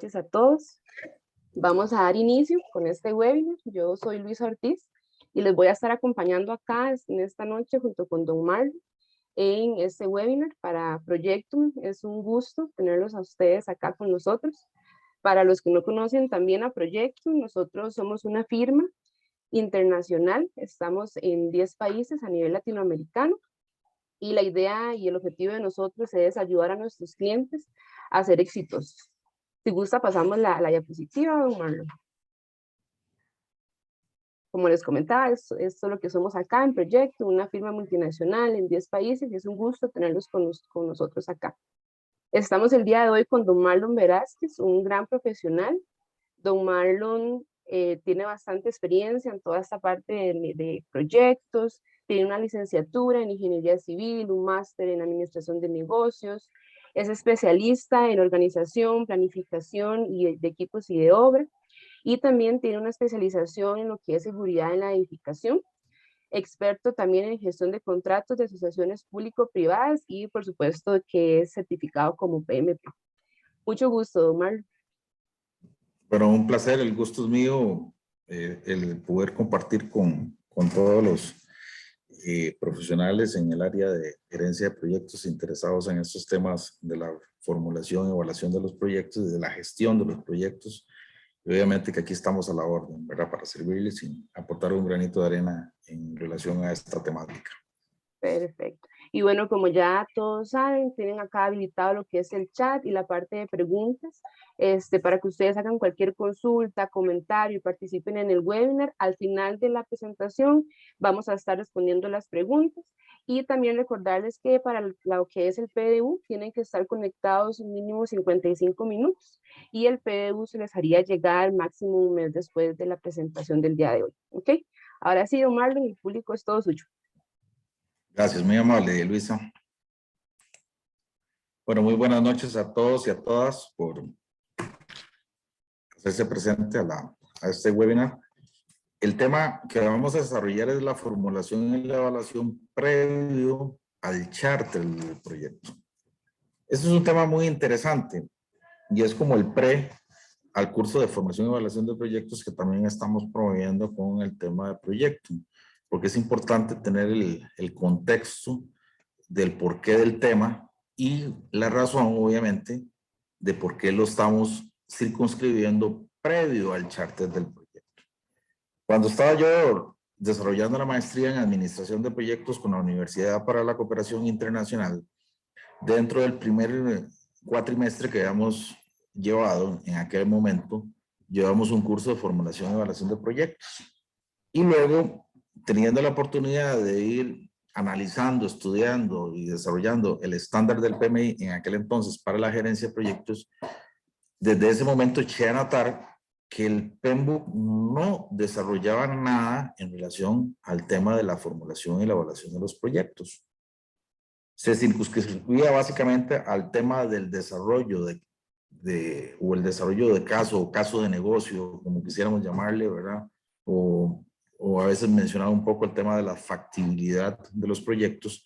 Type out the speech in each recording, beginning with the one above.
noches a todos. Vamos a dar inicio con este webinar. Yo soy Luisa Ortiz y les voy a estar acompañando acá en esta noche junto con don Marlon en este webinar para Proyectum. Es un gusto tenerlos a ustedes acá con nosotros. Para los que no conocen también a Proyectum, nosotros somos una firma internacional. Estamos en 10 países a nivel latinoamericano y la idea y el objetivo de nosotros es ayudar a nuestros clientes a ser exitosos. Si gusta, pasamos la diapositiva, don Marlon. Como les comentaba, esto es lo que somos acá en Proyecto, una firma multinacional en 10 países, y es un gusto tenerlos con nosotros acá. Estamos el día de hoy con don Marlon Velázquez, un gran profesional. Don Marlon tiene bastante experiencia en toda esta parte de proyectos, tiene una licenciatura en Ingeniería Civil, un máster en Administración de Negocios, es especialista en organización, planificación y de equipos y de obra, y también tiene una especialización en lo que es seguridad en la edificación, experto también en gestión de contratos de asociaciones público-privadas y por supuesto que es certificado como PMP. Mucho gusto, don Marlon. Bueno, un placer, el gusto es mío, el poder compartir con todos los profesionales en el área de gerencia de proyectos interesados en estos temas de la formulación y evaluación de los proyectos y de la gestión de los proyectos. Y obviamente que aquí estamos a la orden, ¿verdad? Para servirles y aportar un granito de arena en relación a esta temática. Perfecto. Y bueno, como ya todos saben, tienen acá habilitado lo que es el chat y la parte de preguntas, para que ustedes hagan cualquier consulta, comentario y participen en el webinar. Al final de la presentación vamos a estar respondiendo las preguntas y también recordarles que para lo que es el PDU tienen que estar conectados un mínimo 55 minutos y el PDU se les haría llegar máximo un mes después de la presentación del día de hoy. ¿Ok? Ahora sí, don Marlon, el público es todo suyo. Gracias, muy amable, Luisa. Bueno, muy buenas noches a todos y a todas por hacerse presente a este webinar. El tema que vamos a desarrollar es la formulación y la evaluación previo al charter del proyecto. Este es un tema muy interesante y es como el al curso de formación y evaluación de proyectos que también estamos promoviendo con el tema de proyecto, porque es importante tener el contexto del porqué del tema y la razón, obviamente, de por qué lo estamos circunscribiendo previo al charter del proyecto. Cuando estaba yo desarrollando la maestría en Administración de Proyectos con la Universidad para la Cooperación Internacional, dentro del primer cuatrimestre que habíamos llevado en aquel momento, llevamos un curso de formulación y evaluación de proyectos. Y luego, teniendo la oportunidad de ir analizando, estudiando y desarrollando el estándar del PMI en aquel entonces para la gerencia de proyectos, desde ese momento eché a notar que el PMBOK no desarrollaba nada en relación al tema de la formulación y la evaluación de los proyectos. Se circunscribía básicamente al tema del desarrollo o el desarrollo de caso o caso de negocio, como quisiéramos llamarle, ¿verdad? O a veces mencionaba un poco el tema de la factibilidad de los proyectos,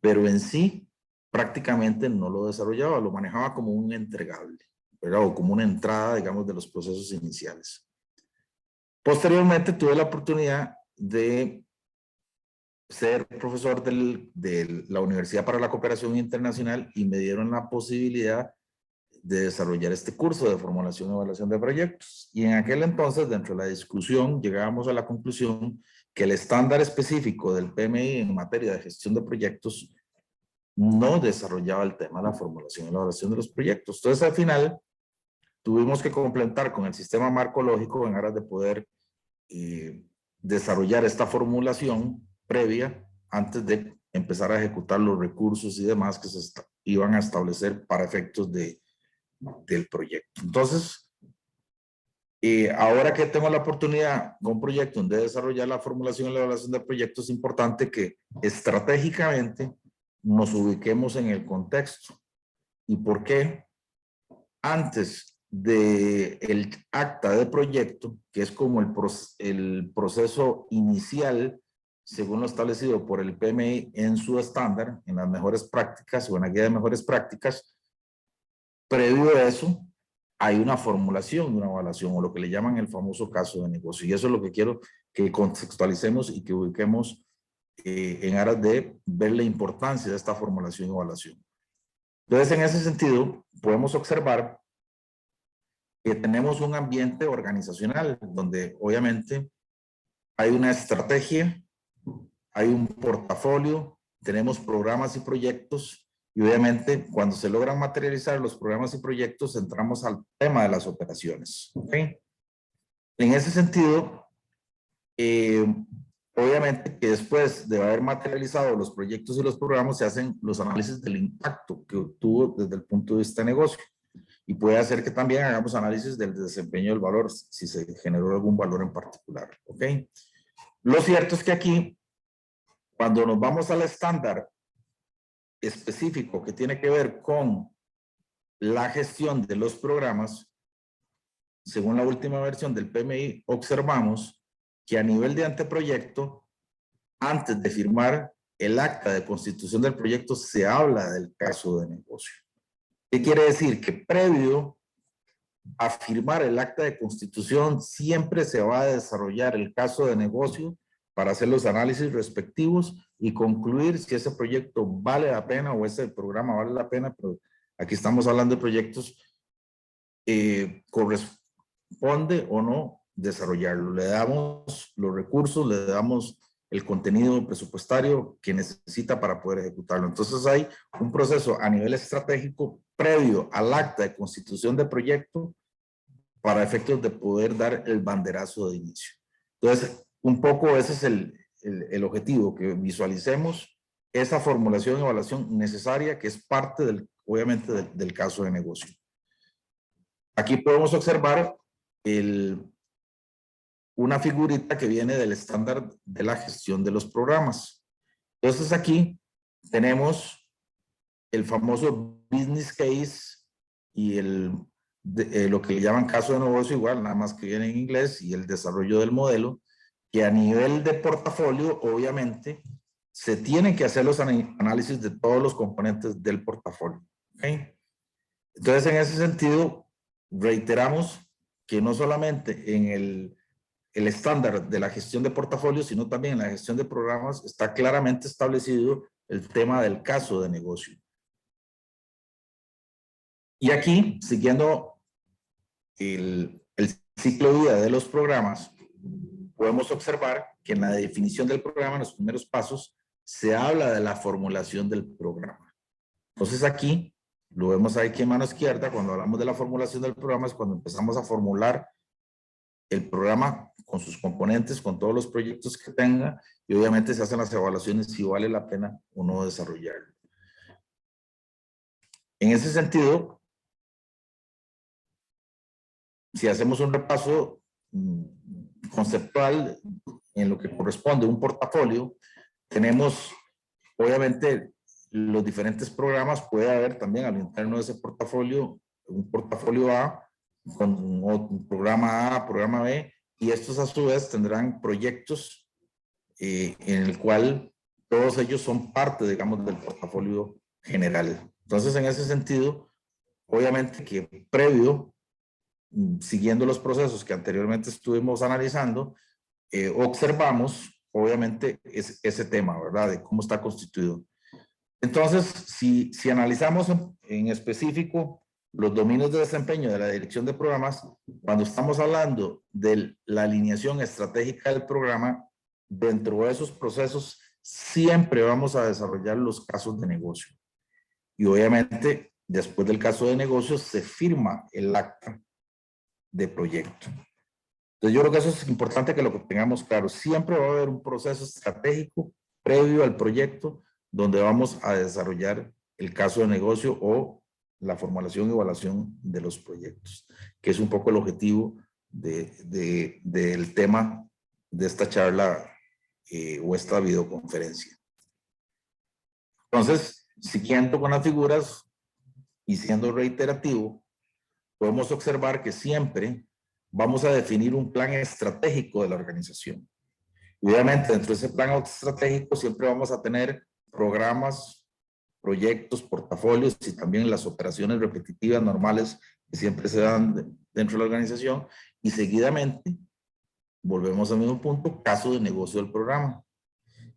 pero en sí prácticamente no lo desarrollaba, lo manejaba como un entregable, ¿verdad? O como una entrada, digamos, de los procesos iniciales. Posteriormente tuve la oportunidad de ser profesor de la Universidad para la Cooperación Internacional y me dieron la posibilidad de desarrollar este curso de formulación y evaluación de proyectos. Y en aquel entonces, dentro de la discusión, llegábamos a la conclusión que el estándar específico del PMI en materia de gestión de proyectos no desarrollaba el tema de la formulación y la evaluación de los proyectos. Entonces, al final, tuvimos que complementar con el sistema marco lógico en aras de poder desarrollar esta formulación previa antes de empezar a ejecutar los recursos y demás que se iban a establecer para efectos del proyecto. Entonces, ahora que tengo la oportunidad con proyecto de desarrollar la formulación y la evaluación de proyectos, es importante que estratégicamente nos ubiquemos en el contexto. ¿Y por qué? Antes del acta de proyecto, que es como el proceso inicial, según lo establecido por el PMI en su estándar, en las mejores prácticas o en la guía de mejores prácticas, previo a eso, hay una formulación de una evaluación o lo que le llaman el famoso caso de negocio. Y eso es lo que quiero que contextualicemos y que ubiquemos en aras de ver la importancia de esta formulación y evaluación. Entonces, en ese sentido, podemos observar que tenemos un ambiente organizacional donde obviamente hay una estrategia, hay un portafolio, tenemos programas y proyectos y obviamente cuando se logran materializar los programas y proyectos entramos al tema de las operaciones. ¿Okay? En ese sentido, obviamente que después de haber materializado los proyectos y los programas se hacen los análisis del impacto que obtuvo desde el punto de vista de negocio. Y puede hacer que también hagamos análisis del desempeño del valor, si se generó algún valor en particular. ¿Ok? Lo cierto es que aquí, cuando nos vamos al estándar específico que tiene que ver con la gestión de los programas, según la última versión del PMI, observamos que a nivel de anteproyecto, antes de firmar el acta de constitución del proyecto, se habla del caso de negocio. ¿Qué quiere decir? Que previo a firmar el acta de constitución, siempre se va a desarrollar el caso de negocio para hacer los análisis respectivos y concluir si ese proyecto vale la pena o ese programa vale la pena, pero aquí estamos hablando de proyectos, corresponde o no desarrollarlo. Le damos los recursos, le damos el contenido presupuestario que necesita para poder ejecutarlo. Entonces hay un proceso a nivel estratégico previo al acta de constitución de proyecto para efectos de poder dar el banderazo de inicio. Entonces, un poco ese es el objetivo, que visualicemos esa formulación y evaluación necesaria que es parte del, obviamente del caso de negocio. Aquí podemos observar una figurita que viene del estándar de la gestión de los programas. Entonces aquí tenemos el famoso business case y lo que le llaman caso de negocio, igual, nada más que viene en inglés, y el desarrollo del modelo, que a nivel de portafolio, obviamente, se tienen que hacer los análisis de todos los componentes del portafolio. ¿Okay? Entonces, en ese sentido, reiteramos que no solamente en el estándar de la gestión de portafolio, sino también en la gestión de programas, está claramente establecido el tema del caso de negocio. Y aquí, siguiendo el ciclo de vida de los programas, podemos observar que en la definición del programa, en los primeros pasos, se habla de la formulación del programa. Entonces aquí, lo vemos aquí en mano izquierda, cuando hablamos de la formulación del programa, es cuando empezamos a formular el programa con sus componentes, con todos los proyectos que tenga, y obviamente se hacen las evaluaciones si vale la pena o no desarrollarlo. En ese sentido, si hacemos un repaso conceptual en lo que corresponde a un portafolio, tenemos obviamente los diferentes programas, puede haber también al interno de ese portafolio, un portafolio A, con un programa A, programa B, y estos a su vez tendrán proyectos en el cual todos ellos son parte, digamos, del portafolio general. Entonces, en ese sentido, obviamente que previo, siguiendo los procesos que anteriormente estuvimos analizando, observamos, obviamente, ese tema, ¿verdad? De cómo está constituido. Entonces, si analizamos en específico los dominios de desempeño de la dirección de programas, cuando estamos hablando de la alineación estratégica del programa, dentro de esos procesos siempre vamos a desarrollar los casos de negocio. Y obviamente, después del caso de negocio, se firma el acta de proyecto. Entonces, yo creo que eso es importante que lo tengamos claro. Siempre va a haber un proceso estratégico previo al proyecto donde vamos a desarrollar el caso de negocio o la formulación y evaluación de los proyectos, que es un poco el objetivo del tema de esta charla o esta videoconferencia. Entonces, siguiendo con las figuras y siendo reiterativo, podemos observar que siempre vamos a definir un plan estratégico de la organización. Y obviamente, dentro de ese plan estratégico siempre vamos a tener programas, proyectos, portafolios y también las operaciones repetitivas normales que siempre se dan dentro de la organización, y seguidamente volvemos al mismo punto, caso de negocio del programa.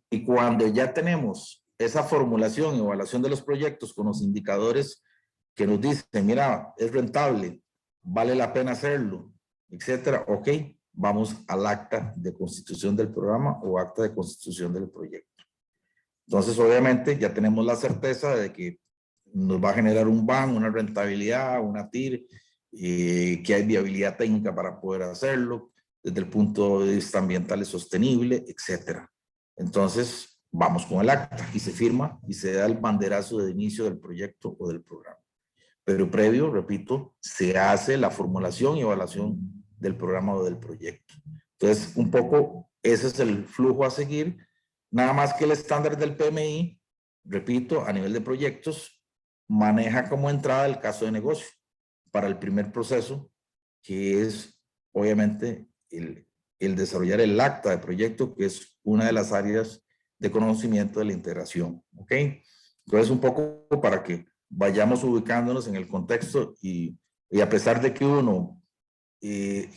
Y cuando ya tenemos esa formulación y evaluación de los proyectos con los indicadores que nos dicen, mira, es rentable, vale la pena hacerlo, etcétera, ok, vamos al acta de constitución del programa o acta de constitución del proyecto. Entonces, obviamente, ya tenemos la certeza de que nos va a generar un BAN, una rentabilidad, una TIR, que hay viabilidad técnica para poder hacerlo, desde el punto de vista ambiental y sostenible, etcétera. Entonces, vamos con el acta y se firma y se da el banderazo de inicio del proyecto o del programa. Pero previo, repito, se hace la formulación y evaluación del programa o del proyecto. Entonces, un poco ese es el flujo a seguir, nada más que el estándar del PMI, repito, a nivel de proyectos, maneja como entrada el caso de negocio para el primer proceso, que es obviamente el desarrollar el acta de proyecto, que es una de las áreas de conocimiento de la integración. ¿Ok? Entonces, un poco para que vayamos ubicándonos en el contexto y a pesar de que uno se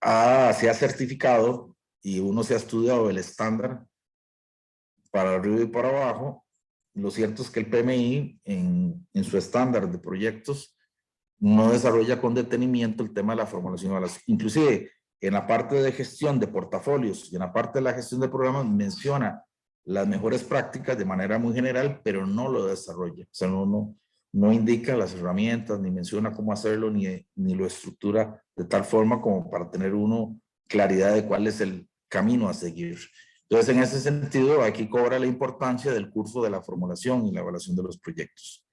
ha certificado y uno se ha estudiado el estándar para arriba y para abajo, lo cierto es que el PMI en su estándar de proyectos no desarrolla con detenimiento el tema de la formulación y evaluación. Inclusive en la parte de gestión de portafolios y en la parte de la gestión de programas menciona las mejores prácticas de manera muy general, pero no lo desarrolla. O sea, no indica las herramientas, ni menciona cómo hacerlo, ni lo estructura de tal forma como para tener uno claridad de cuál es el camino a seguir. Entonces, en ese sentido, aquí cobra la importancia del curso de la formulación y la evaluación de los proyectos.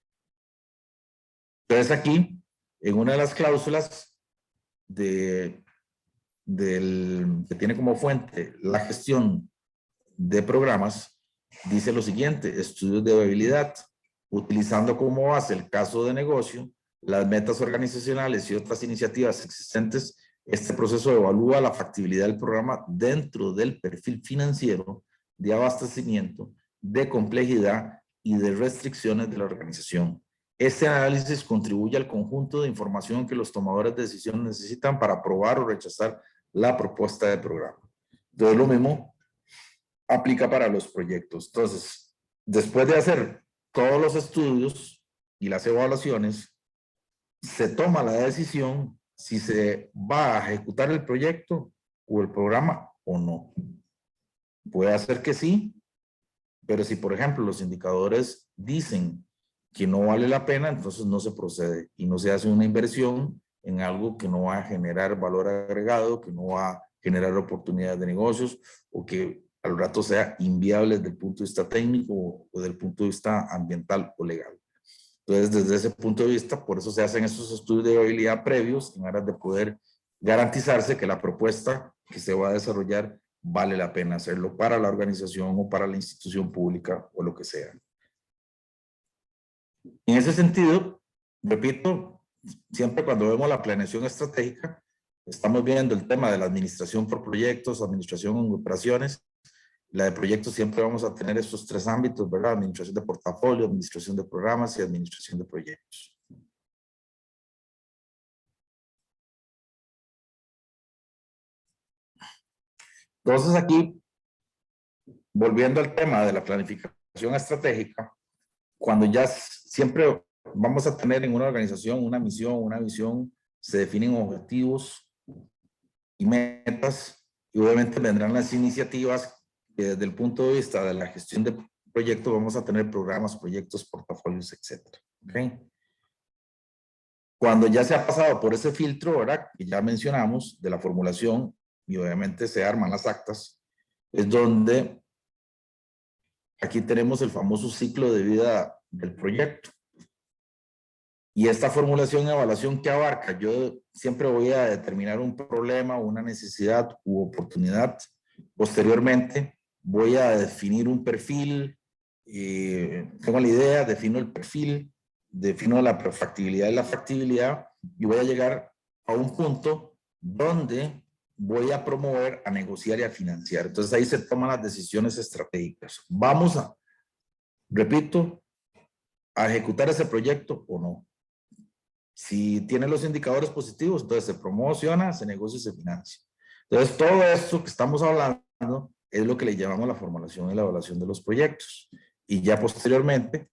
Entonces, aquí, en una de las cláusulas que tiene como fuente la gestión de programas, dice lo siguiente: estudios de viabilidad, utilizando como base el caso de negocio, las metas organizacionales y otras iniciativas existentes. Este proceso evalúa la factibilidad del programa dentro del perfil financiero, de abastecimiento, de complejidad y de restricciones de la organización. Este análisis contribuye al conjunto de información que los tomadores de decisión necesitan para aprobar o rechazar la propuesta de programa. Entonces, lo mismo aplica para los proyectos. Entonces, después de hacer todos los estudios y las evaluaciones, se toma la decisión si se va a ejecutar el proyecto o el programa o no. Puede ser que sí, pero si, por ejemplo, los indicadores dicen que no vale la pena, entonces no se procede y no se hace una inversión en algo que no va a generar valor agregado, que no va a generar oportunidades de negocios o que al rato sea inviable desde el punto de vista técnico o desde el punto de vista ambiental o legal. Entonces, desde ese punto de vista, por eso se hacen estos estudios de viabilidad previos en aras de poder garantizarse que la propuesta que se va a desarrollar vale la pena hacerlo para la organización o para la institución pública o lo que sea. En ese sentido, repito, siempre cuando vemos la planeación estratégica, estamos viendo el tema de la administración por proyectos, administración en operaciones. La de proyectos siempre vamos a tener estos tres ámbitos, ¿verdad? Administración de portafolio, administración de programas y administración de proyectos. Entonces aquí, volviendo al tema de la planificación estratégica, cuando ya siempre vamos a tener en una organización una misión, una visión, se definen objetivos y metas, y obviamente vendrán las iniciativas que desde el punto de vista de la gestión de proyectos vamos a tener programas, proyectos, portafolios, etcétera. ¿Okay? Cuando ya se ha pasado por ese filtro, ¿verdad? Que ya mencionamos, de la formulación, y obviamente se arman las actas, es donde aquí tenemos el famoso ciclo de vida del proyecto. Y esta formulación y evaluación que abarca, yo siempre voy a determinar un problema, una necesidad u oportunidad. Posteriormente voy a definir un perfil, tengo la idea, defino el perfil, defino la factibilidad y la factibilidad, y voy a llegar a un punto donde voy a promover, a negociar y a financiar. Entonces ahí se toman las decisiones estratégicas. Vamos a, repito, a ejecutar ese proyecto o no. Si tiene los indicadores positivos, entonces se promociona, se negocia y se financia. Entonces, todo esto que estamos hablando es lo que le llamamos la formulación y la evaluación de los proyectos. Y ya posteriormente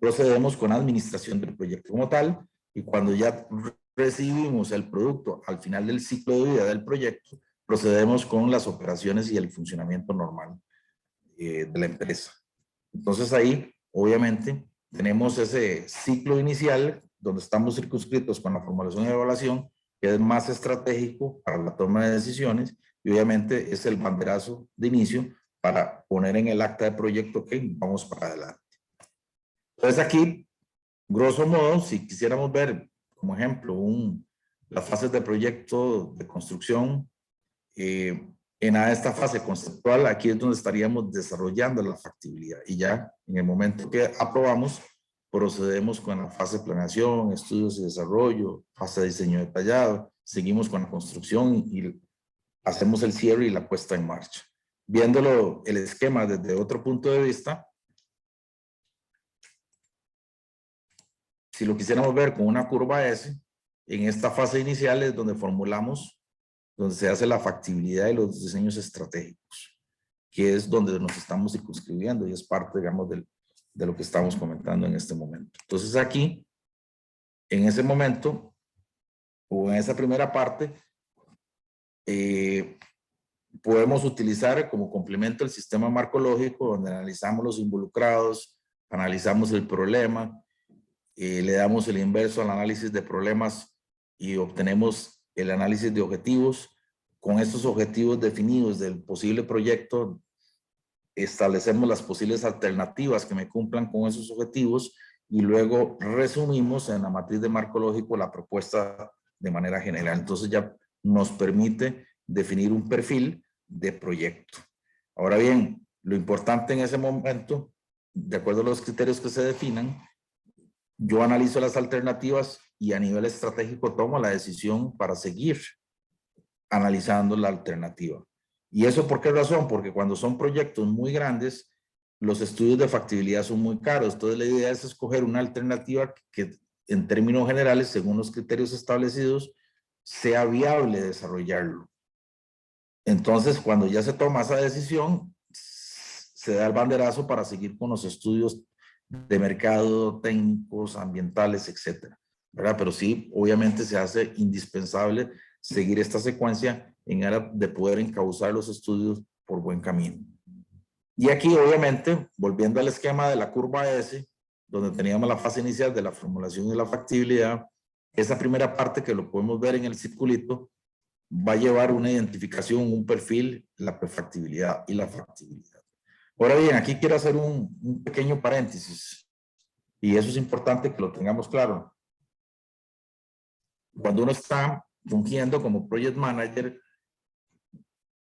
procedemos con la administración del proyecto como tal, y cuando ya recibimos el producto al final del ciclo de vida del proyecto, procedemos con las operaciones y el funcionamiento normal de la empresa. Entonces ahí, obviamente, tenemos ese ciclo inicial donde estamos circunscritos con la formulación y evaluación, que es más estratégico para la toma de decisiones, y obviamente es el banderazo de inicio para poner en el acta de proyecto que vamos para adelante. Entonces aquí, grosso modo, si quisiéramos ver como ejemplo las fases de proyecto de construcción, en esta fase conceptual, aquí es donde estaríamos desarrollando la factibilidad, y ya en el momento que aprobamos, procedemos con la fase de planeación, estudios y desarrollo, fase de diseño detallado, seguimos con la construcción y hacemos el cierre y la puesta en marcha. Viéndolo el esquema desde otro punto de vista, si lo quisiéramos ver con una curva S, en esta fase inicial es donde formulamos, donde se hace la factibilidad de los diseños estratégicos, que es donde nos estamos circunscribiendo y es parte, digamos, de lo que estamos comentando en este momento. Entonces aquí, en ese momento, o en esa primera parte, podemos utilizar como complemento el sistema marcológico, donde analizamos los involucrados, analizamos el problema, le damos el inverso al análisis de problemas y obtenemos el análisis de objetivos. Con estos objetivos definidos del posible proyecto, establecemos las posibles alternativas que me cumplan con esos objetivos y luego resumimos en la matriz de marco lógico la propuesta de manera general. Entonces ya nos permite definir un perfil de proyecto. Ahora bien, lo importante en ese momento, de acuerdo a los criterios que se definan, yo analizo las alternativas y a nivel estratégico tomo la decisión para seguir analizando la alternativa. ¿Y eso por qué razón? Porque cuando son proyectos muy grandes, los estudios de factibilidad son muy caros. Entonces la idea es escoger una alternativa que en términos generales, según los criterios establecidos, sea viable desarrollarlo. Entonces, cuando ya se toma esa decisión, se da el banderazo para seguir con los estudios de mercado, técnicos, ambientales, etcétera, ¿verdad? Pero sí, obviamente se hace indispensable seguir esta secuencia en aras de poder encauzar los estudios por buen camino. Y aquí, obviamente, volviendo al esquema de la curva S, donde teníamos la fase inicial de la formulación y la factibilidad, esa primera parte que lo podemos ver en el circulito, va a llevar una identificación, un perfil, la prefactibilidad y la factibilidad. Ahora bien, aquí quiero hacer un pequeño paréntesis, y eso es importante que lo tengamos claro. Cuando uno está fungiendo como project manager,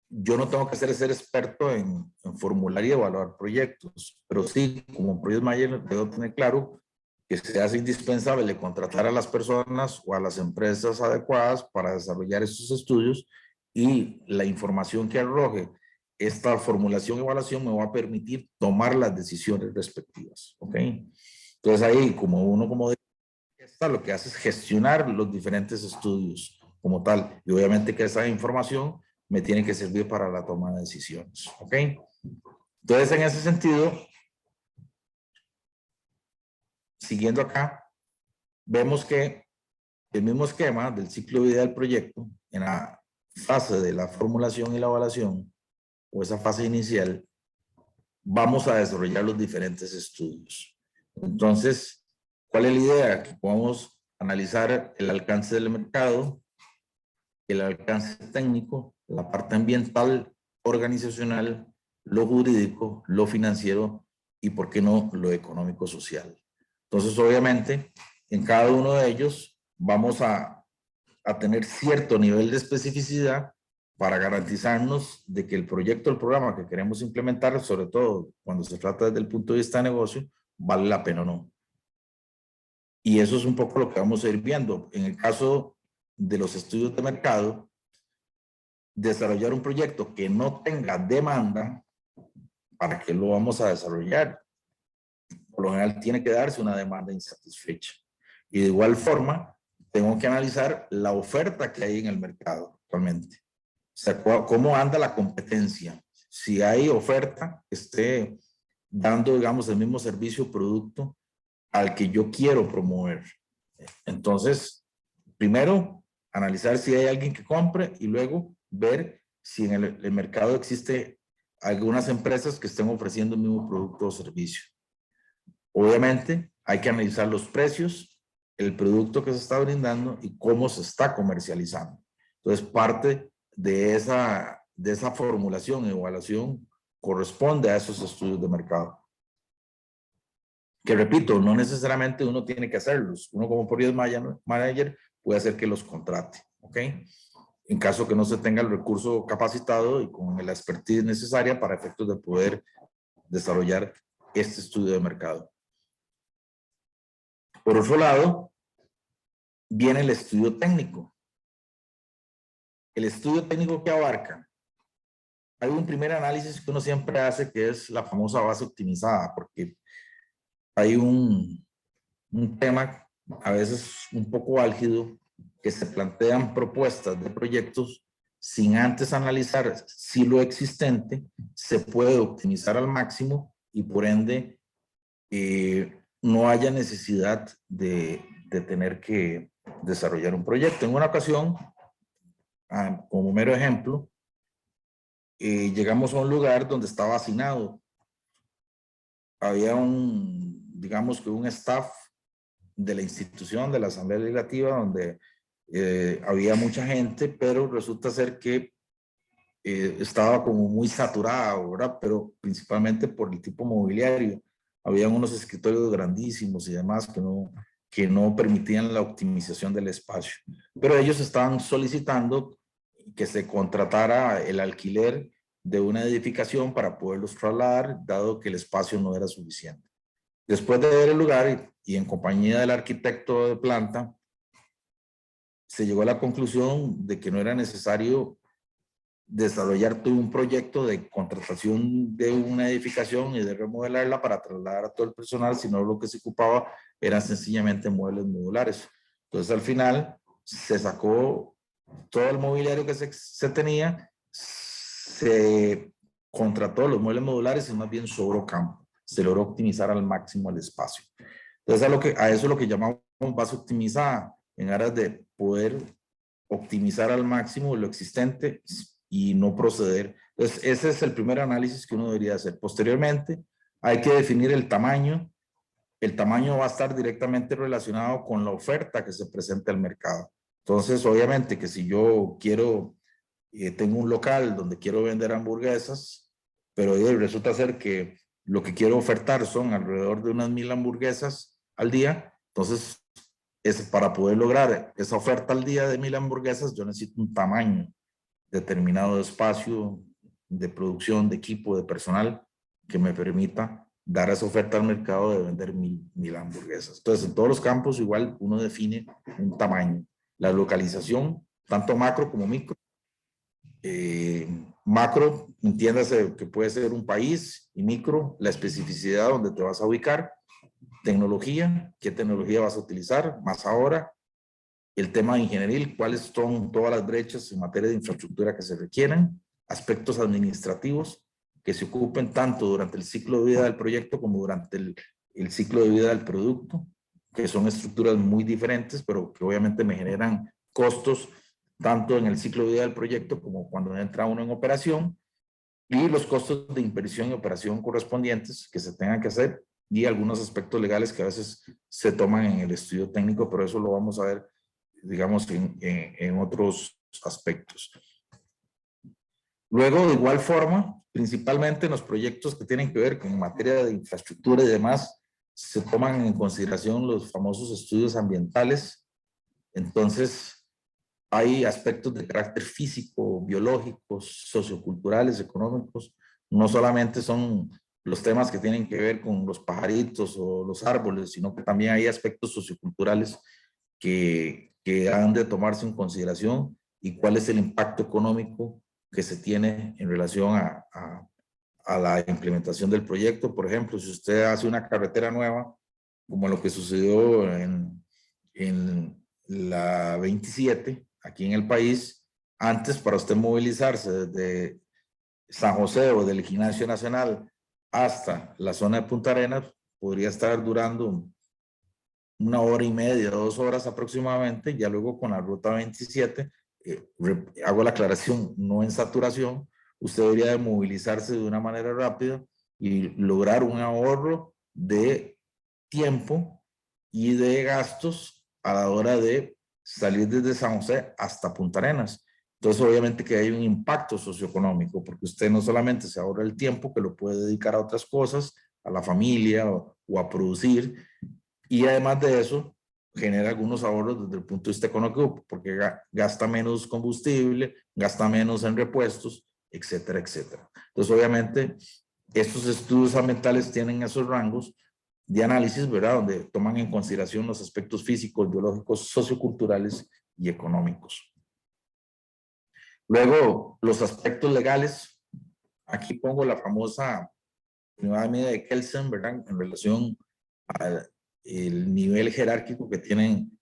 yo no tengo que ser experto en formular y evaluar proyectos, pero sí, como project manager debo tener claro que se hace indispensable contratar a las personas o a las empresas adecuadas para desarrollar esos estudios, y la información que arroje esta formulación y evaluación me va a permitir tomar las decisiones respectivas, ¿ok? Entonces ahí, como uno como lo que hace es gestionar los diferentes estudios como tal, y obviamente que esa información me tiene que servir para la toma de decisiones, ¿ok? Entonces, en ese sentido, siguiendo acá, vemos que el mismo esquema del ciclo de vida del proyecto, en la fase de la formulación y la evaluación, o esa fase inicial, vamos a desarrollar los diferentes estudios. Entonces, ¿cuál es la idea? Que podamos analizar el alcance del mercado, el alcance técnico, la parte ambiental, organizacional, lo jurídico, lo financiero y, ¿por qué no, lo económico-social? Entonces, obviamente, en cada uno de ellos vamos a tener cierto nivel de especificidad para garantizarnos de que el proyecto, el programa que queremos implementar, sobre todo cuando se trata desde el punto de vista de negocio, vale la pena o no. Y eso es un poco lo que vamos a ir viendo. En el caso de los estudios de mercado, desarrollar un proyecto que no tenga demanda, ¿para qué lo vamos a desarrollar? Por lo general tiene que darse una demanda insatisfecha. Y de igual forma, tengo que analizar la oferta que hay en el mercado actualmente. O sea, cómo anda la competencia. Si hay oferta que esté dando, digamos, el mismo servicio o producto al que yo quiero promover. Entonces, primero, analizar si hay alguien que compre y luego ver si en el mercado existe algunas empresas que estén ofreciendo el mismo producto o servicio. Obviamente, hay que analizar los precios, el producto que se está brindando y cómo se está comercializando. Entonces, parte de esa formulación y evaluación corresponde a esos estudios de mercado. Que repito, no necesariamente uno tiene que hacerlos. Uno como Project Manager puede hacer que los contrate, ¿ok? En caso que no se tenga el recurso capacitado y con la expertise necesaria para efectos de poder desarrollar este estudio de mercado. Por otro lado, viene el estudio técnico. El estudio técnico que abarca. Hay un primer análisis que uno siempre hace que es la famosa base optimizada, porque hay un tema a veces un poco álgido que se plantean propuestas de proyectos sin antes analizar si lo existente se puede optimizar al máximo y por ende no haya necesidad de tener que desarrollar un proyecto. En una ocasión, como mero ejemplo, llegamos a un lugar donde estaba hacinado. Había digamos que un staff de la institución, de la Asamblea Legislativa, donde había mucha gente, pero resulta ser que estaba como muy saturada, ¿verdad? Pero principalmente por el tipo mobiliario. Habían unos escritorios grandísimos y demás que no permitían la optimización del espacio. Pero ellos estaban solicitando que se contratara el alquiler de una edificación para poderlos trasladar, dado que el espacio no era suficiente. Después de ver el lugar y en compañía del arquitecto de planta, se llegó a la conclusión de que no era necesario desarrollar todo un proyecto de contratación de una edificación y de remodelarla para trasladar a todo el personal, sino lo que se ocupaba eran sencillamente muebles modulares. Entonces, al final, se sacó todo el mobiliario que se tenía, se contrató los muebles modulares y más bien sobró campo. Se logró optimizar al máximo el espacio. Entonces, a eso es lo que llamamos base optimizada, en aras de poder optimizar al máximo lo existente y no proceder. Entonces, ese es el primer análisis que uno debería hacer. Posteriormente, hay que definir el tamaño. El tamaño va a estar directamente relacionado con la oferta que se presenta al mercado. Entonces, obviamente que si yo tengo un local donde quiero vender hamburguesas, pero resulta ser que lo que quiero ofertar son alrededor de unas 1000 hamburguesas al día, entonces para poder lograr esa oferta al día de 1000 hamburguesas, yo necesito un tamaño determinado de espacio, de producción, de equipo, de personal, que me permita dar esa oferta al mercado de vender 1000 hamburguesas. Entonces, en todos los campos igual uno define un tamaño. La localización, tanto macro como micro. Macro, entiéndase que puede ser un país, y micro, la especificidad donde te vas a ubicar. Tecnología, qué tecnología vas a utilizar, más ahora. El tema ingenieril, cuáles son todas las brechas en materia de infraestructura que se requieren. Aspectos administrativos que se ocupen tanto durante el ciclo de vida del proyecto como durante el ciclo de vida del producto, que son estructuras muy diferentes, pero que obviamente me generan costos tanto en el ciclo de vida del proyecto como cuando entra uno en operación, y los costos de inversión y operación correspondientes que se tengan que hacer, y algunos aspectos legales que a veces se toman en el estudio técnico, pero eso lo vamos a ver, digamos, en otros aspectos. Luego, de igual forma, principalmente en los proyectos que tienen que ver con materia de infraestructura y demás, se toman en consideración los famosos estudios ambientales. Entonces, hay aspectos de carácter físico, biológicos, socioculturales, económicos. No solamente son los temas que tienen que ver con los pajaritos o los árboles, sino que también hay aspectos socioculturales que han de tomarse en consideración, y cuál es el impacto económico que se tiene en relación a la implementación del proyecto. Por ejemplo, si usted hace una carretera nueva, como lo que sucedió en en la 27, aquí en el país. Antes, para usted movilizarse desde San José o del Gimnasio Nacional hasta la zona de Punta Arenas, podría estar durando 1 hora y media, 2 horas aproximadamente. Ya luego con la ruta 27, hago la aclaración, no en saturación, usted debería de movilizarse de una manera rápida y lograr un ahorro de tiempo y de gastos a la hora de salir desde San José hasta Punta Arenas. Entonces, obviamente que hay un impacto socioeconómico, porque usted no solamente se ahorra el tiempo que lo puede dedicar a otras cosas, a la familia o a producir, y además de eso, genera algunos ahorros desde el punto de vista económico, porque gasta menos combustible, gasta menos en repuestos, etcétera, etcétera. Entonces, obviamente, estos estudios ambientales tienen esos rangos de análisis, ¿verdad? Donde toman en consideración los aspectos físicos, biológicos, socioculturales y económicos. Luego, los aspectos legales. Aquí pongo la famosa primera medida de Kelsen, ¿verdad? En relación al nivel jerárquico que tienen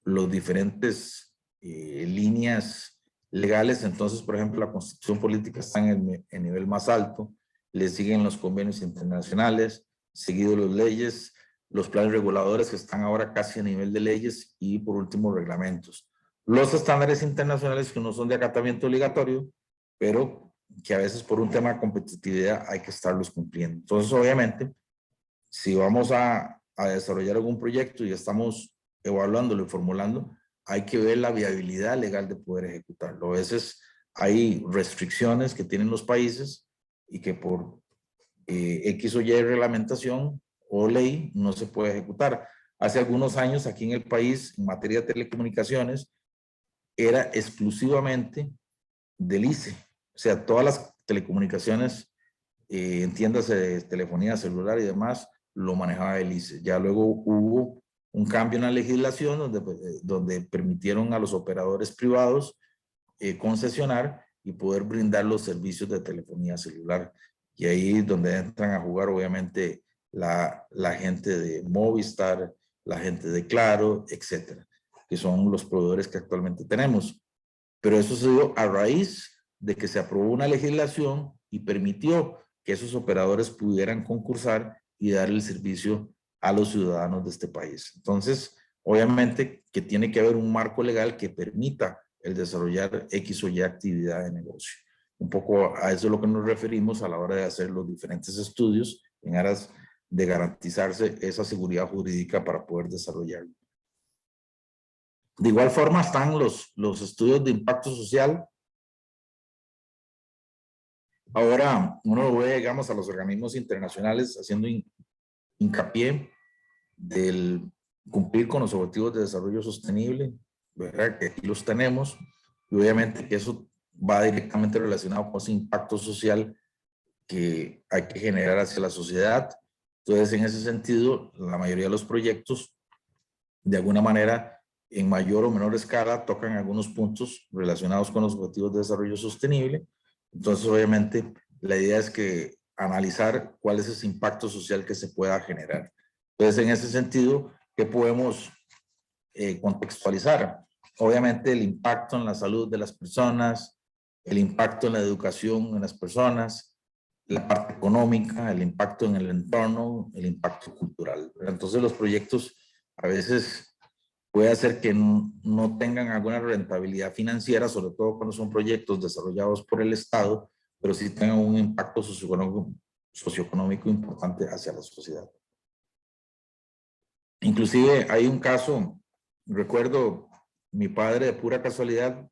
los diferentes líneas legales. Entonces, por ejemplo, la Constitución política está en el nivel más alto, le siguen los convenios internacionales, seguido las leyes, los planes reguladores que están ahora casi a nivel de leyes y por último reglamentos. Los estándares internacionales que no son de acatamiento obligatorio, pero que a veces por un tema de competitividad hay que estarlos cumpliendo. Entonces, obviamente, si vamos a desarrollar algún proyecto y estamos evaluándolo y formulando, hay que ver la viabilidad legal de poder ejecutarlo. A veces hay restricciones que tienen los países y que por X o Y reglamentación o ley no se puede ejecutar. Hace algunos años aquí en el país, en materia de telecomunicaciones, era exclusivamente del ICE. O sea, todas las telecomunicaciones, entiéndase de telefonía celular y demás, lo manejaba el ICE. Ya luego hubo un cambio en la legislación donde permitieron a los operadores privados concesionar y poder brindar los servicios de telefonía celular. Y ahí es donde entran a jugar obviamente la gente de Movistar, la gente de Claro, etcétera, que son los proveedores que actualmente tenemos. Pero eso se dio a raíz de que se aprobó una legislación y permitió que esos operadores pudieran concursar y dar el servicio a los ciudadanos de este país. Entonces, obviamente que tiene que haber un marco legal que permita el desarrollar X o Y actividad de negocio. Un poco a eso es lo que nos referimos a la hora de hacer los diferentes estudios en aras de garantizarse esa seguridad jurídica para poder desarrollarlo. De igual forma están los estudios de impacto social. Ahora uno lo ve, digamos, a los organismos internacionales haciendo hincapié del cumplir con los objetivos de desarrollo sostenible, ¿verdad? Que aquí los tenemos, y obviamente que eso va directamente relacionado con ese impacto social que hay que generar hacia la sociedad. Entonces, en ese sentido, la mayoría de los proyectos, de alguna manera, en mayor o menor escala, tocan algunos puntos relacionados con los objetivos de desarrollo sostenible. Entonces, obviamente, la idea es que analizar cuál es ese impacto social que se pueda generar. Entonces, en ese sentido, ¿qué podemos contextualizar? Obviamente, el impacto en la salud de las personas, el impacto en la educación en las personas, la parte económica, el impacto en el entorno, el impacto cultural. Entonces, los proyectos a veces puede hacer que no tengan alguna rentabilidad financiera, sobre todo cuando son proyectos desarrollados por el Estado, pero sí tengan un impacto socioeconómico importante hacia la sociedad. Inclusive hay un caso, recuerdo, mi padre de pura casualidad,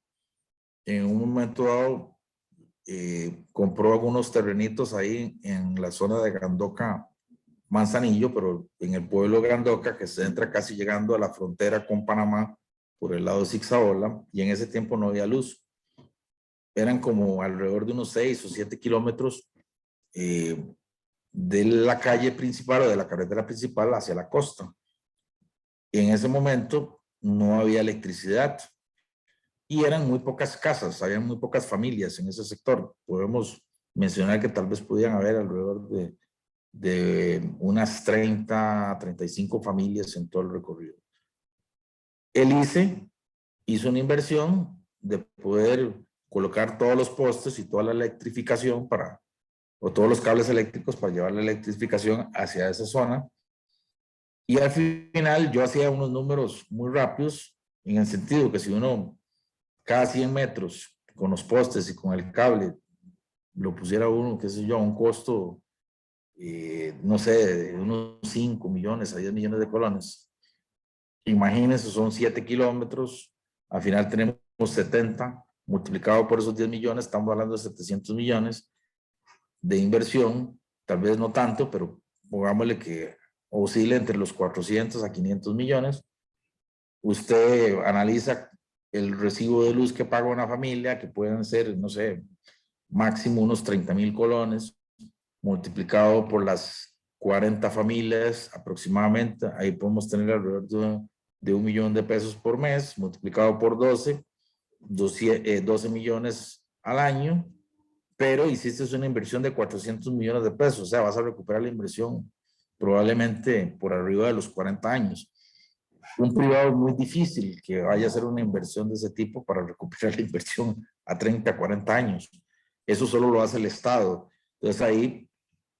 en un momento dado, compró algunos terrenitos ahí en la zona de Gandoca, Manzanillo, pero en el pueblo de Gandoca, que se entra casi llegando a la frontera con Panamá por el lado de Zixaola, y en ese tiempo no había luz. Eran como alrededor de unos 6 o 7 kilómetros de la calle principal o de la carretera principal hacia la costa. Y en ese momento no había electricidad y eran muy pocas casas, había muy pocas familias en ese sector. Podemos mencionar que tal vez podían haber alrededor de unas 30, 35 familias en todo el recorrido. El ICE hizo una inversión de poder colocar todos los postes y toda la electrificación o todos los cables eléctricos para llevar la electrificación hacia esa zona. Y al final yo hacía unos números muy rápidos, en el sentido que si uno cada 100 metros con los postes y con el cable lo pusiera uno, qué sé yo, a un costo, no sé, de unos 5 millones a 10 millones de colones. Imagínense, son 7 kilómetros, al final tenemos 70, multiplicado por esos 10 millones, estamos hablando de 700 millones de inversión, tal vez no tanto, pero pongámosle que oscila entre los 400 a 500 millones. Usted analiza el recibo de luz que paga una familia, que pueden ser, no sé, máximo unos 30,000 colones, multiplicado por las 40 familias aproximadamente, ahí podemos tener alrededor de 1 millón de pesos por mes, multiplicado por 12 millones al año, pero hiciste una inversión de 400 millones de pesos, o sea, vas a recuperar la inversión probablemente por arriba de los 40 años. Un privado es muy difícil que vaya a hacer una inversión de ese tipo para recuperar la inversión a 30, 40 años. Eso solo lo hace el Estado. Entonces ahí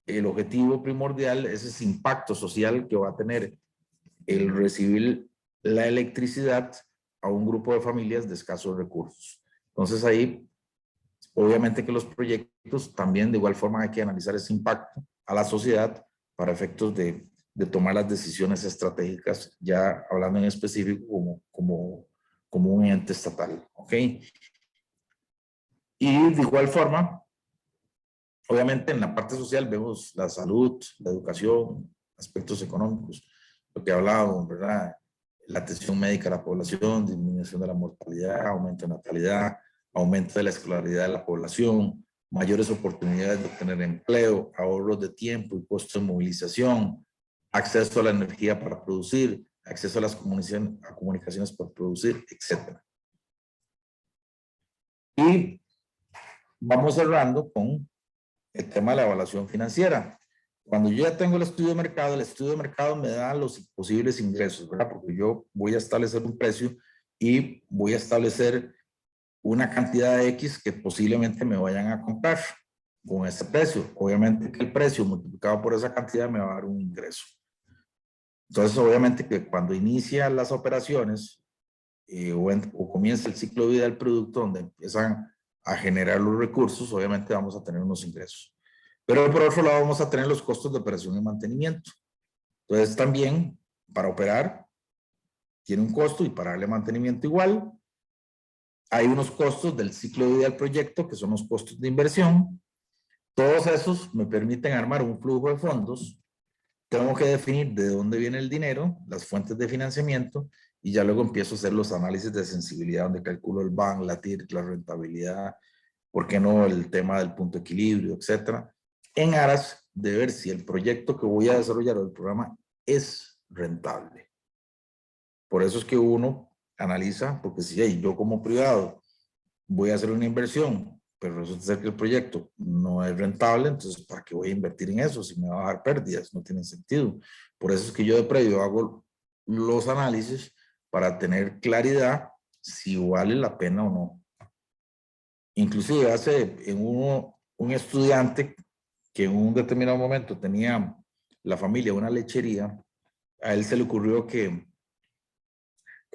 el objetivo primordial es ese impacto social que va a tener el recibir la electricidad a un grupo de familias de escasos recursos. Entonces ahí, obviamente que los proyectos también de igual forma hay que analizar ese impacto a la sociedad para efectos de tomar las decisiones estratégicas, ya hablando en específico como un ente estatal, ¿ok? Y de igual forma, obviamente en la parte social vemos la salud, la educación, aspectos económicos, lo que hablábamos, ¿verdad? La atención médica a la población, disminución de la mortalidad, aumento de natalidad, aumento de la escolaridad de la población, mayores oportunidades de obtener empleo, ahorros de tiempo y costos de movilización, acceso a la energía para producir, acceso a las comunicaciones para producir, etc. Y vamos cerrando con el tema de la evaluación financiera. Cuando yo ya tengo el estudio de mercado me da los posibles ingresos, ¿verdad? Porque yo voy a establecer un precio y voy a establecer una cantidad de X que posiblemente me vayan a comprar con ese precio. Obviamente que el precio multiplicado por esa cantidad me va a dar un ingreso. Entonces, obviamente que cuando inicia las operaciones o comienza el ciclo de vida del producto, donde empiezan a generar los recursos, obviamente vamos a tener unos ingresos. Pero por otro lado vamos a tener los costos de operación y mantenimiento. Entonces también para operar tiene un costo y para darle mantenimiento igual. Hay unos costos del ciclo de vida del proyecto que son los costos de inversión. Todos esos me permiten armar un flujo de fondos. Tengo que definir de dónde viene el dinero, las fuentes de financiamiento y ya luego empiezo a hacer los análisis de sensibilidad donde calculo el BAN, la TIR, la rentabilidad, ¿por qué no? El tema del punto de equilibrio, etcétera, en aras de ver si el proyecto que voy a desarrollar o el programa es rentable. Por eso es que uno analiza, porque si hey, yo como privado voy a hacer una inversión, pero resulta ser que el proyecto no es rentable, entonces ¿para qué voy a invertir en eso si me va a dar pérdidas? No tiene sentido. Por eso es que yo de previo hago los análisis para tener claridad si vale la pena o no. Inclusive hace un estudiante que en un determinado momento tenía la familia una lechería, a él se le ocurrió que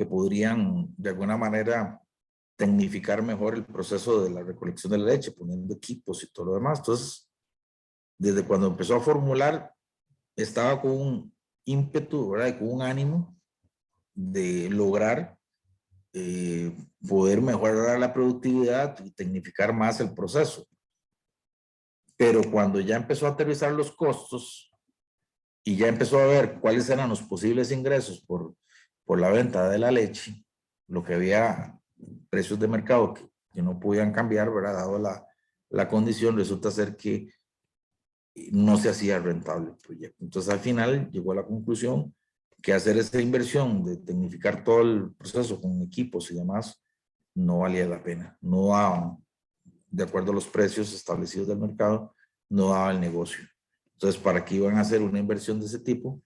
podrían de alguna manera tecnificar mejor el proceso de la recolección de la leche, poniendo equipos y todo lo demás. Entonces, desde cuando empezó a formular, estaba con un ímpetu, ¿verdad? Y con un ánimo de lograr poder mejorar la productividad y tecnificar más el proceso. Pero cuando ya empezó a aterrizar los costos y ya empezó a ver cuáles eran los posibles ingresos por la venta de la leche, lo que había precios de mercado que no podían cambiar, ¿verdad? Dado la condición, resulta ser que no se hacía rentable el proyecto. Entonces al final llegó a la conclusión que hacer esa inversión de tecnificar todo el proceso con equipos y demás no valía la pena, no daban, de acuerdo a los precios establecidos del mercado, no daba el negocio. Entonces, ¿para qué iban a hacer una inversión de ese tipo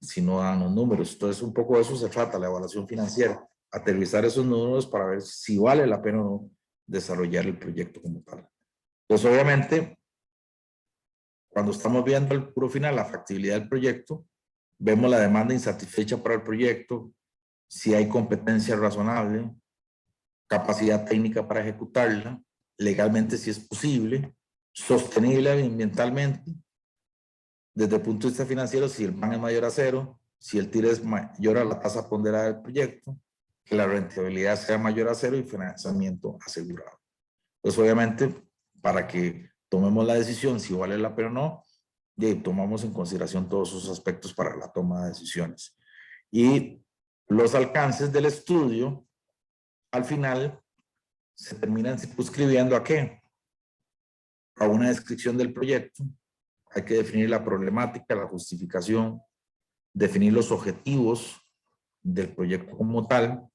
si no dan los números. Entonces, un poco de eso se trata, la evaluación financiera, aterrizar esos números para ver si vale la pena o no desarrollar el proyecto como tal. Entonces, obviamente, cuando estamos viendo el puro final, la factibilidad del proyecto, vemos la demanda insatisfecha para el proyecto, si hay competencia razonable, capacidad técnica para ejecutarla, legalmente si es posible, sostenible ambientalmente, desde el punto de vista financiero, si el plan es mayor a cero, si el TIR es mayor a la tasa ponderada del proyecto, que la rentabilidad sea mayor a cero y financiamiento asegurado. Pues obviamente, para que tomemos la decisión si vale la pena o no, y tomamos en consideración todos esos aspectos para la toma de decisiones. Y los alcances del estudio, al final, se terminan circunscribiendo ¿a qué? A una descripción del proyecto. Hay que definir la problemática, la justificación, definir los objetivos del proyecto como tal,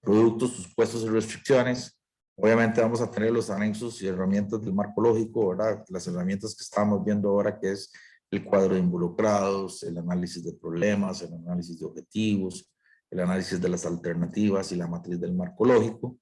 productos, supuestos y restricciones. Obviamente vamos a tener los anexos y herramientas del marco lógico, ¿verdad? Las herramientas que estamos viendo ahora, que es el cuadro de involucrados, el análisis de problemas, el análisis de objetivos, el análisis de las alternativas y la matriz del marco lógico.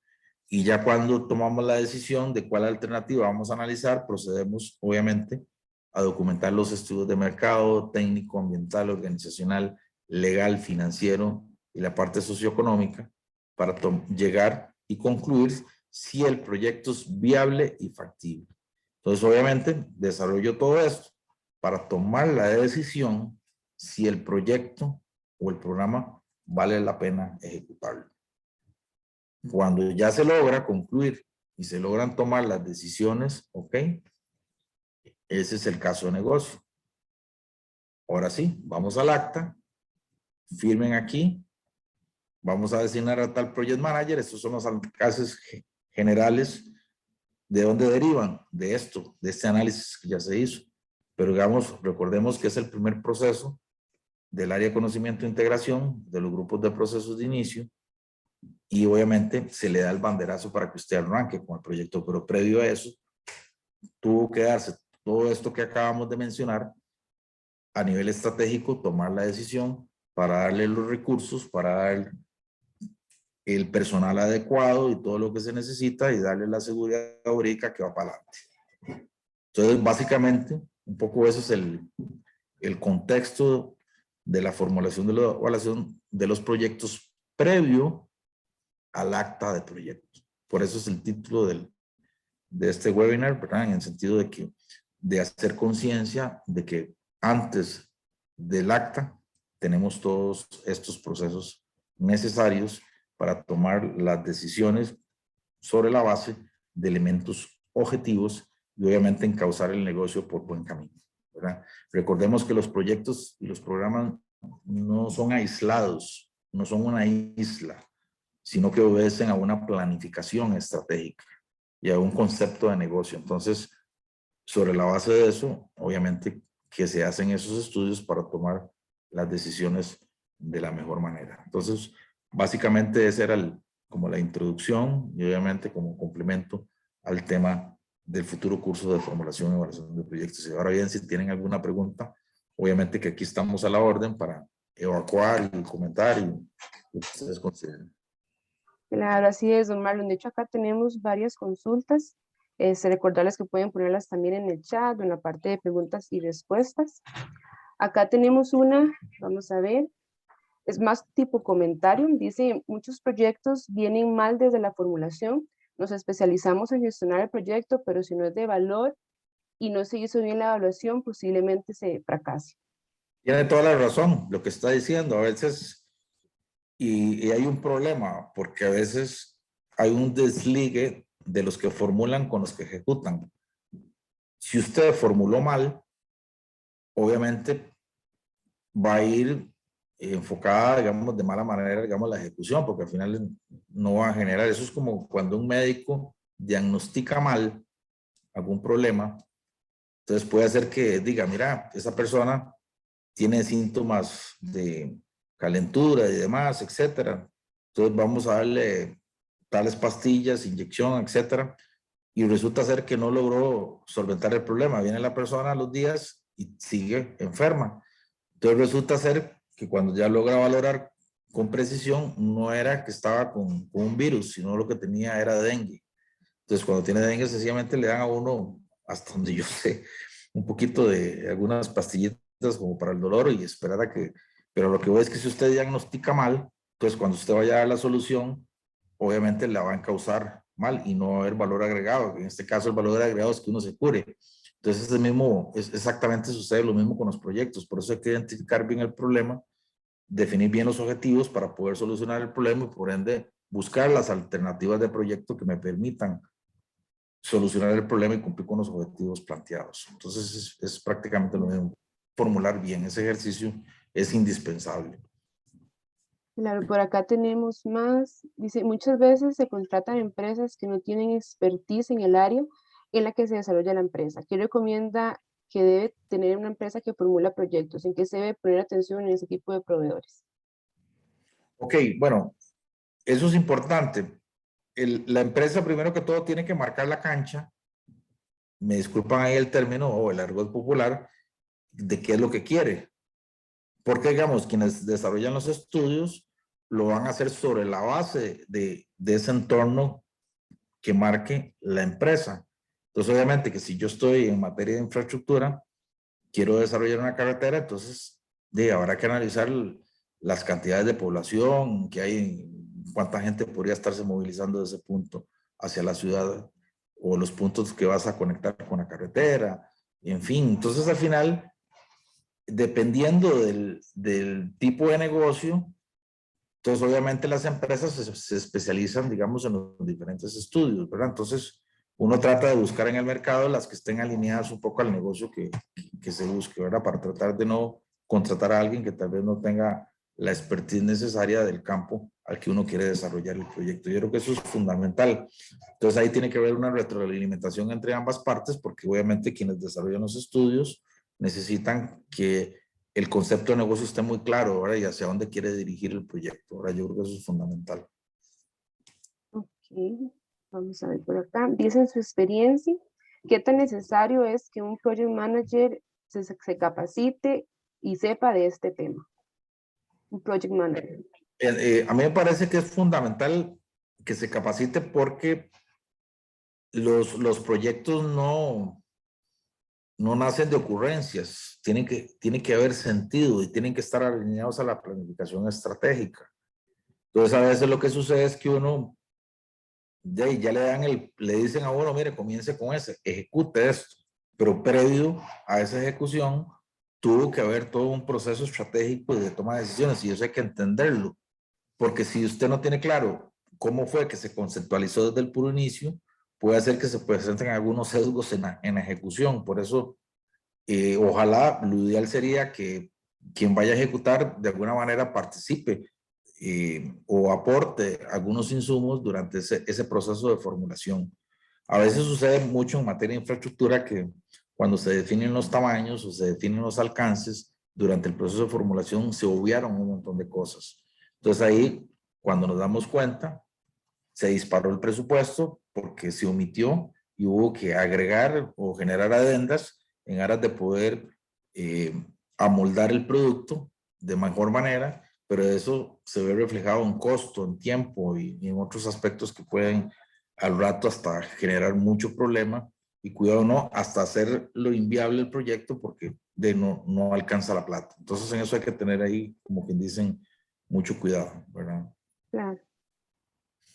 Y ya cuando tomamos la decisión de cuál alternativa vamos a analizar, procedemos obviamente a documentar los estudios de mercado, técnico, ambiental, organizacional, legal, financiero y la parte socioeconómica para llegar y concluir si el proyecto es viable y factible. Entonces, obviamente, desarrollo todo esto para tomar la decisión si el proyecto o el programa vale la pena ejecutarlo. Cuando ya se logra concluir y se logran tomar las decisiones, ¿ok? Ese es el caso de negocio. Ahora sí, vamos al acta, firmen aquí, vamos a designar a tal project manager. Estos son los alcances generales. ¿De dónde derivan? De esto, de este análisis que ya se hizo. Pero digamos, recordemos que es el primer proceso del área de conocimiento e integración, de los grupos de procesos de inicio, y obviamente se le da el banderazo para que usted arranque con el proyecto, pero previo a eso, tuvo que darse todo esto que acabamos de mencionar a nivel estratégico, tomar la decisión para darle los recursos, para dar el personal adecuado y todo lo que se necesita y darle la seguridad jurídica que va para adelante. Entonces, básicamente, un poco eso es el contexto de la formulación de la evaluación de los proyectos previo al acta de proyecto. Por eso es el título de este webinar, ¿verdad? En el sentido de hacer conciencia de que antes del acta tenemos todos estos procesos necesarios para tomar las decisiones sobre la base de elementos objetivos y obviamente encauzar el negocio por buen camino, ¿verdad? Recordemos que los proyectos y los programas no son aislados, no son una isla, sino que obedecen a una planificación estratégica y a un concepto de negocio. Entonces, sobre la base de eso, obviamente que se hacen esos estudios para tomar las decisiones de la mejor manera. Entonces, básicamente esa era como la introducción y obviamente como complemento al tema del futuro curso de formulación y evaluación de proyectos. Y ahora bien, si tienen alguna pregunta, obviamente que aquí estamos a la orden para evacuar y comentar y lo que ustedes consideren. Claro, así es, don Marlon. De hecho, acá tenemos varias consultas. Recordarles que pueden ponerlas también en el chat o en la parte de preguntas y respuestas. Acá tenemos una, vamos a ver, es más tipo comentario. Dice, muchos proyectos vienen mal desde la formulación. Nos especializamos en gestionar el proyecto, pero si no es de valor y no se hizo bien la evaluación, posiblemente se fracase. Tiene toda la razón lo que está diciendo. A veces, y hay un problema, porque a veces hay un desligue de los que formulan con los que ejecutan. Si usted formuló mal, obviamente va a ir enfocada, digamos, de mala manera, digamos, la ejecución, porque al final no va a generar. Eso es como cuando un médico diagnostica mal algún problema, entonces puede ser que diga, mira, esa persona tiene síntomas de calentura y demás, etcétera. Entonces vamos a darle tales pastillas, inyección, etcétera. Y resulta ser que no logró solventar el problema. Viene la persona a los días y sigue enferma. Entonces resulta ser que cuando ya logra valorar con precisión, no era que estaba con un virus, sino lo que tenía era dengue. Entonces cuando tiene dengue, sencillamente le dan a uno, hasta donde yo sé, un poquito de algunas pastillitas como para el dolor y esperar a que, pero lo que voy es que si usted diagnostica mal, pues cuando usted vaya a dar la solución, obviamente la va a causar mal y no va a haber valor agregado. En este caso el valor agregado es que uno se cure. Entonces exactamente sucede lo mismo con los proyectos. Por eso hay que identificar bien el problema, definir bien los objetivos para poder solucionar el problema y por ende buscar las alternativas de proyecto que me permitan solucionar el problema y cumplir con los objetivos planteados. Entonces es prácticamente lo mismo. Formular bien ese ejercicio es indispensable. Claro, por acá tenemos más. Dice, muchas veces se contratan empresas que no tienen expertise en el área en la que se desarrolla la empresa. ¿Qué recomienda que debe tener una empresa que formula proyectos? ¿En qué se debe poner atención en ese tipo de proveedores? Ok, bueno, eso es importante. La empresa primero que todo tiene que marcar la cancha, me disculpan ahí el término o el argot popular, de qué es lo que quiere. Porque digamos, quienes desarrollan los estudios lo van a hacer sobre la base de ese entorno que marque la empresa. Entonces, obviamente que si yo estoy en materia de infraestructura, quiero desarrollar una carretera, entonces habrá que analizar las cantidades de población que hay, cuánta gente podría estarse movilizando de ese punto hacia la ciudad o los puntos que vas a conectar con la carretera, en fin. Entonces, al final, dependiendo del tipo de negocio, entonces obviamente las empresas se especializan, digamos, en los diferentes estudios, ¿verdad? Entonces, uno trata de buscar en el mercado las que estén alineadas un poco al negocio que se busque, ¿verdad? Para tratar de no contratar a alguien que tal vez no tenga la expertise necesaria del campo al que uno quiere desarrollar el proyecto. Yo creo que eso es fundamental. Entonces ahí tiene que haber una retroalimentación entre ambas partes, porque obviamente quienes desarrollan los estudios necesitan que el concepto de negocio esté muy claro, ¿verdad? Y hacia dónde quiere dirigir el proyecto, ¿verdad? Yo creo que eso es fundamental. Ok, vamos a ver por acá. Dice en su experiencia, ¿qué tan necesario es que un project manager se capacite y sepa de este tema? Un project manager. A mí me parece que es fundamental que se capacite porque los proyectos no nacen de ocurrencias, tiene que haber sentido y tienen que estar alineados a la planificación estratégica. Entonces a veces lo que sucede es que uno ya le dicen a uno, mire, comience con ese, ejecute esto, pero previo a esa ejecución tuvo que haber todo un proceso estratégico de toma de decisiones y eso hay que entenderlo, porque si usted no tiene claro cómo fue que se conceptualizó desde el puro inicio, puede hacer que se presenten algunos sesgos en la ejecución. Por eso, ojalá, lo ideal sería que quien vaya a ejecutar de alguna manera participe o aporte algunos insumos durante ese proceso de formulación. A veces sucede mucho en materia de infraestructura que cuando se definen los tamaños o se definen los alcances, durante el proceso de formulación se obviaron un montón de cosas. Entonces ahí, cuando nos damos cuenta, se disparó el presupuesto porque se omitió y hubo que agregar o generar adendas en aras de poder amoldar el producto de mejor manera, pero eso se ve reflejado en costo, en tiempo y en otros aspectos que pueden al rato hasta generar mucho problema y cuidado no, hasta hacer lo inviable el proyecto porque no alcanza la plata. Entonces en eso hay que tener ahí, como quien dicen, mucho cuidado, ¿verdad? Claro.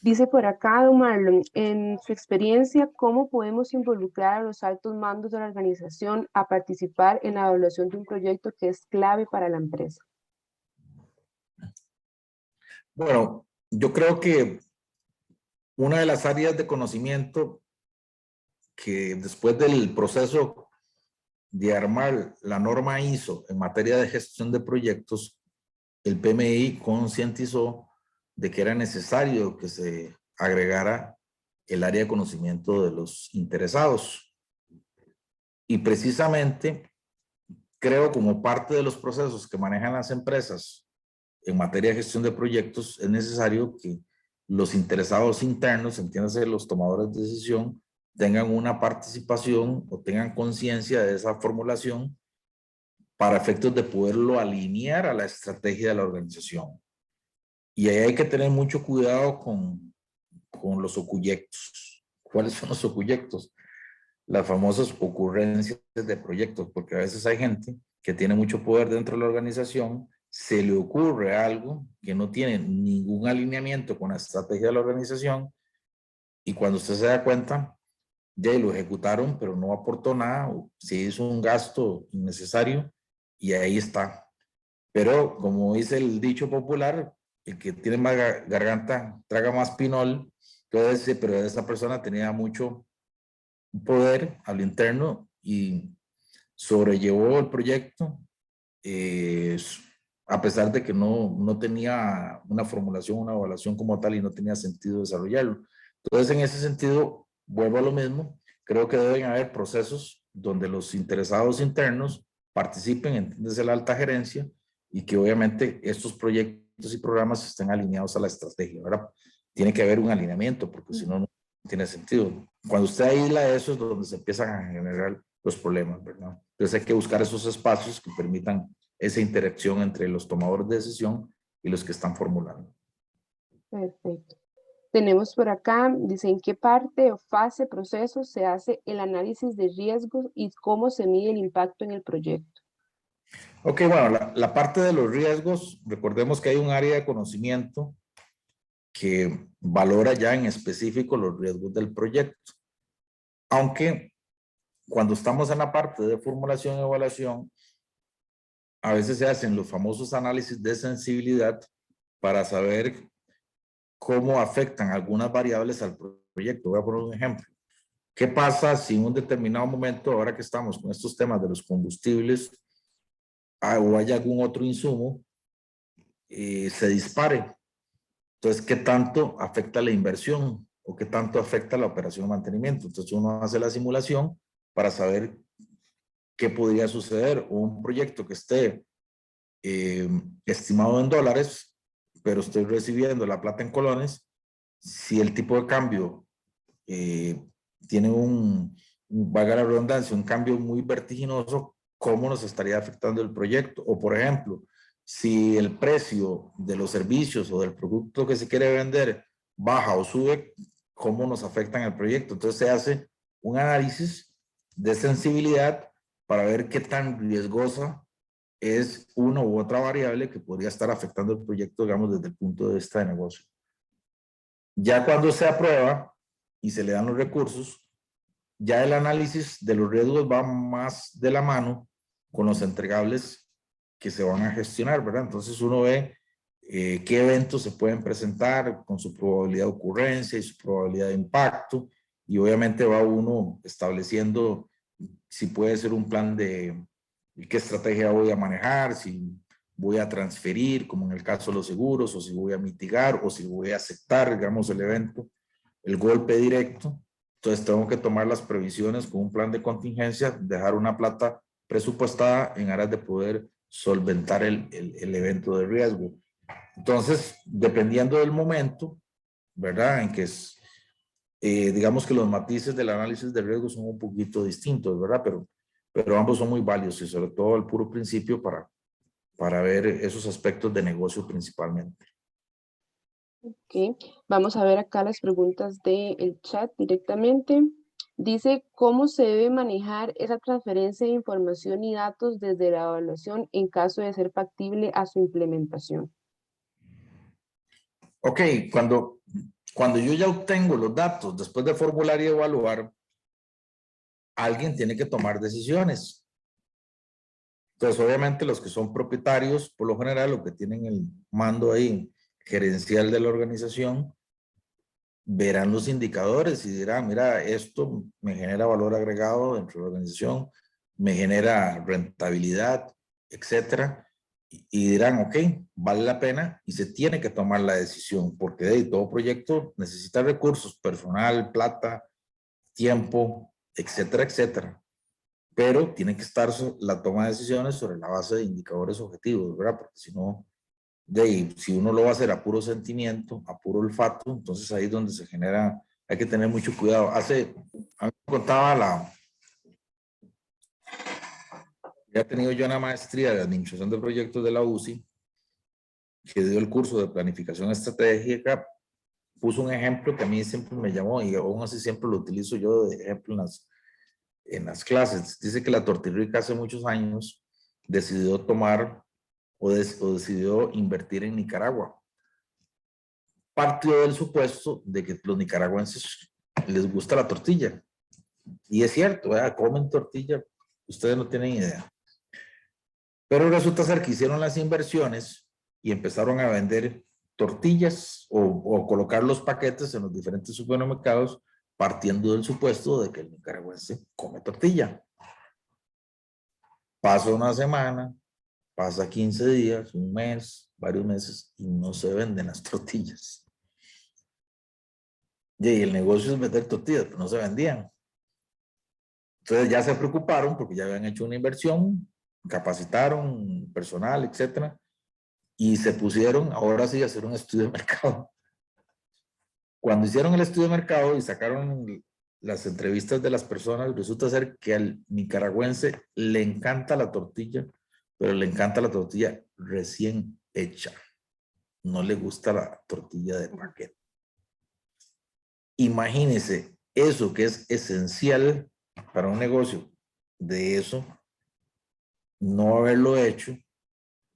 Dice por acá, don Marlon, en su experiencia, ¿cómo podemos involucrar a los altos mandos de la organización a participar en la evaluación de un proyecto que es clave para la empresa? Bueno, yo creo que una de las áreas de conocimiento que después del proceso de armar la norma ISO en materia de gestión de proyectos, el PMI concientizó de que era necesario que se agregara el área de conocimiento de los interesados. Y precisamente creo como parte de los procesos que manejan las empresas en materia de gestión de proyectos, es necesario que los interesados internos, entiéndase los tomadores de decisión, tengan una participación o tengan conciencia de esa formulación para efectos de poderlo alinear a la estrategia de la organización. Y ahí hay que tener mucho cuidado con los ocuyectos. ¿Cuáles son los ocuyectos? Las famosas ocurrencias de proyectos, porque a veces hay gente que tiene mucho poder dentro de la organización, se le ocurre algo que no tiene ningún alineamiento con la estrategia de la organización, y cuando usted se da cuenta, ya lo ejecutaron, pero no aportó nada, o se hizo un gasto innecesario, y ahí está. Pero como dice el dicho popular, el que tiene más garganta traga más pinol. Entonces, pero esa persona tenía mucho poder a lo interno y sobrellevó el proyecto, eh, a pesar de que no tenía una formulación, una evaluación como tal, y no tenía sentido desarrollarlo. Entonces, en ese sentido, vuelvo a lo mismo, creo que deben haber procesos donde los interesados internos participen, entiéndase la alta gerencia, y que obviamente estos proyectos y programas estén alineados a la estrategia, ¿verdad? Tiene que haber un alineamiento, porque si no, no tiene sentido. Cuando usted aísla eso es donde se empiezan a generar los problemas, ¿verdad? Entonces hay que buscar esos espacios que permitan esa interacción entre los tomadores de decisión y los que están formulando. Perfecto. Tenemos por acá, dice, ¿en qué parte o fase, proceso se hace el análisis de riesgos y cómo se mide el impacto en el proyecto? Ok, bueno, la parte de los riesgos, recordemos que hay un área de conocimiento que valora ya en específico los riesgos del proyecto. Aunque cuando estamos en la parte de formulación y evaluación, a veces se hacen los famosos análisis de sensibilidad para saber cómo afectan algunas variables al proyecto. Voy a poner un ejemplo. ¿Qué pasa si en un determinado momento, ahora que estamos con estos temas de los combustibles, o hay algún otro insumo, se dispare? Entonces, ¿qué tanto afecta la inversión o qué tanto afecta la operación de mantenimiento? Entonces, uno hace la simulación para saber qué podría suceder, o un proyecto que esté estimado en dólares, pero estoy recibiendo la plata en colones. Si el tipo de cambio tiene valga la redundancia, un cambio muy vertiginoso, ¿cómo nos estaría afectando el proyecto? O, por ejemplo, si el precio de los servicios o del producto que se quiere vender baja o sube, ¿cómo nos afectan el proyecto? Entonces se hace un análisis de sensibilidad para ver qué tan riesgosa es una u otra variable que podría estar afectando el proyecto, digamos, desde el punto de vista de negocio. Ya cuando se aprueba y se le dan los recursos, ya el análisis de los riesgos va más de la mano con los entregables que se van a gestionar, ¿verdad? Entonces uno ve qué eventos se pueden presentar con su probabilidad de ocurrencia y su probabilidad de impacto, y obviamente va uno estableciendo si puede ser un plan de qué estrategia voy a manejar, si voy a transferir, como en el caso de los seguros, o si voy a mitigar, o si voy a aceptar, digamos, el evento, el golpe directo. Entonces tengo que tomar las previsiones con un plan de contingencia, dejar una plata presupuestada en aras de poder solventar el evento de riesgo. Entonces, dependiendo del momento, ¿verdad? En que es, digamos que los matices del análisis de riesgo son un poquito distintos, ¿verdad? Pero ambos son muy valiosos, y sobre todo el puro principio para ver esos aspectos de negocio principalmente. Ok, vamos a ver acá las preguntas del chat directamente. Dice, ¿cómo se debe manejar esa transferencia de información y datos desde la evaluación en caso de ser factible a su implementación? Ok, cuando yo ya obtengo los datos, después de formular y evaluar, alguien tiene que tomar decisiones. Entonces, obviamente, los que son propietarios, por lo general, lo que tienen el mando ahí gerencial de la organización, verán los indicadores y dirán, mira, esto me genera valor agregado dentro de la organización, me genera rentabilidad, etcétera, y dirán, ok, vale la pena, y se tiene que tomar la decisión, porque de todo proyecto necesita recursos, personal, plata, tiempo, etcétera, etcétera. Pero tiene que estar la toma de decisiones sobre la base de indicadores objetivos, ¿verdad? Porque si no, si uno lo va a hacer a puro sentimiento, a puro olfato, entonces ahí es donde se genera, hay que tener mucho cuidado. A mí me contaba Ya he tenido yo una maestría de administración de proyectos de la UCI, que dio el curso de planificación estratégica. Puso un ejemplo que a mí siempre me llamó y aún así siempre lo utilizo yo de ejemplo en las clases. Dice que la Tortirrica hace muchos años decidió tomar o decidió invertir en Nicaragua. Partió del supuesto de que los nicaragüenses les gusta la tortilla. Y es cierto, ¿verdad? Comen tortilla, ustedes no tienen idea. Pero resulta ser que hicieron las inversiones y empezaron a vender tortillas o colocar los paquetes en los diferentes supermercados partiendo del supuesto de que el nicaragüense come tortilla. Pasa una semana, pasa 15 días, un mes, varios meses y no se venden las tortillas. Y el negocio es vender tortillas, pero no se vendían. Entonces ya se preocuparon porque ya habían hecho una inversión, capacitaron personal, etcétera, y se pusieron ahora sí a hacer un estudio de mercado. Cuando hicieron el estudio de mercado y sacaron las entrevistas de las personas, resulta ser que al nicaragüense le encanta la tortilla, pero le encanta la tortilla recién hecha. No le gusta la tortilla de paquete. Imagínense eso que es esencial para un negocio de eso, no haberlo hecho.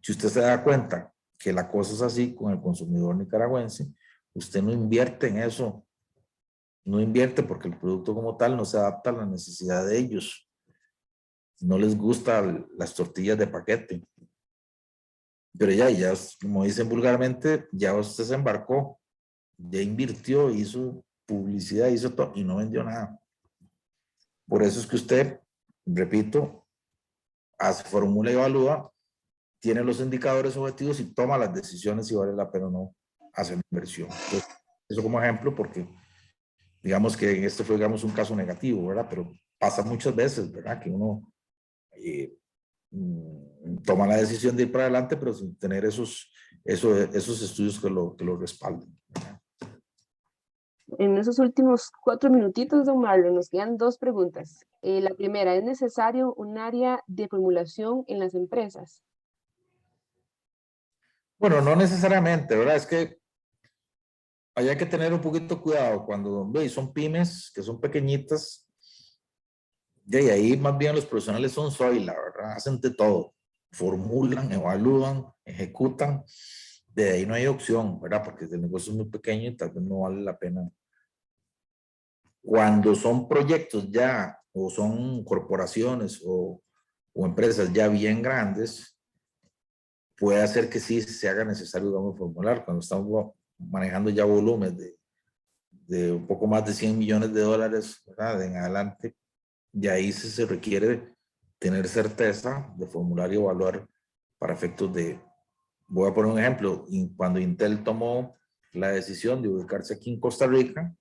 Si usted se da cuenta que la cosa es así con el consumidor nicaragüense, usted no invierte en eso. No invierte porque el producto como tal no se adapta a la necesidad de ellos. No les gustan las tortillas de paquete. Pero ya, como dicen vulgarmente, ya usted se embarcó, ya invirtió, hizo publicidad, hizo todo y no vendió nada. Por eso es que usted, repito, hace, formula y evalúa, tiene los indicadores objetivos y toma las decisiones si vale la pena o no hacer una inversión. Entonces, eso como ejemplo porque digamos que en este fue, digamos, un caso negativo, ¿verdad? Pero pasa muchas veces, ¿verdad? Que uno toma la decisión de ir para adelante, pero sin tener esos estudios que lo respalden, ¿verdad? En esos últimos 4 minutitos, don Marlon, nos quedan 2 preguntas. La primera, ¿es necesario un área de formulación en las empresas? Bueno, no necesariamente, ¿verdad? Es que hay que tener un poquito cuidado cuando veis, son pymes que son pequeñitas, y ahí más bien los profesionales son la ¿verdad? Hacen de todo, formulan, evalúan, ejecutan, de ahí no hay opción, ¿verdad? Porque el negocio es muy pequeño y tal vez no vale la pena. Cuando son proyectos ya, o son corporaciones o empresas ya bien grandes, puede hacer que sí se haga necesario, digamos, formular. Cuando estamos manejando ya volúmenes de un poco más de 100 millones de dólares, ¿verdad? En adelante, y ahí se requiere tener certeza de formular y evaluar para efectos de, voy a poner un ejemplo, cuando Intel tomó la decisión de ubicarse aquí en Costa Rica,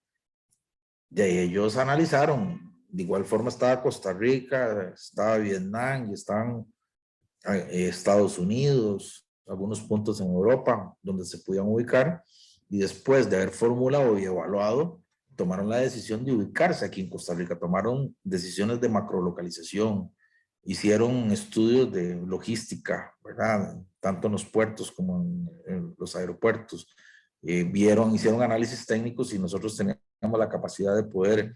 y ahí ellos analizaron, de igual forma estaba Costa Rica, estaba Vietnam y estaban Estados Unidos, algunos puntos en Europa donde se podían ubicar, y después de haber formulado y evaluado, tomaron la decisión de ubicarse aquí en Costa Rica, tomaron decisiones de macrolocalización, hicieron estudios de logística, ¿verdad? Tanto en los puertos como en los aeropuertos, hicieron análisis técnicos y nosotros teníamos la capacidad de poder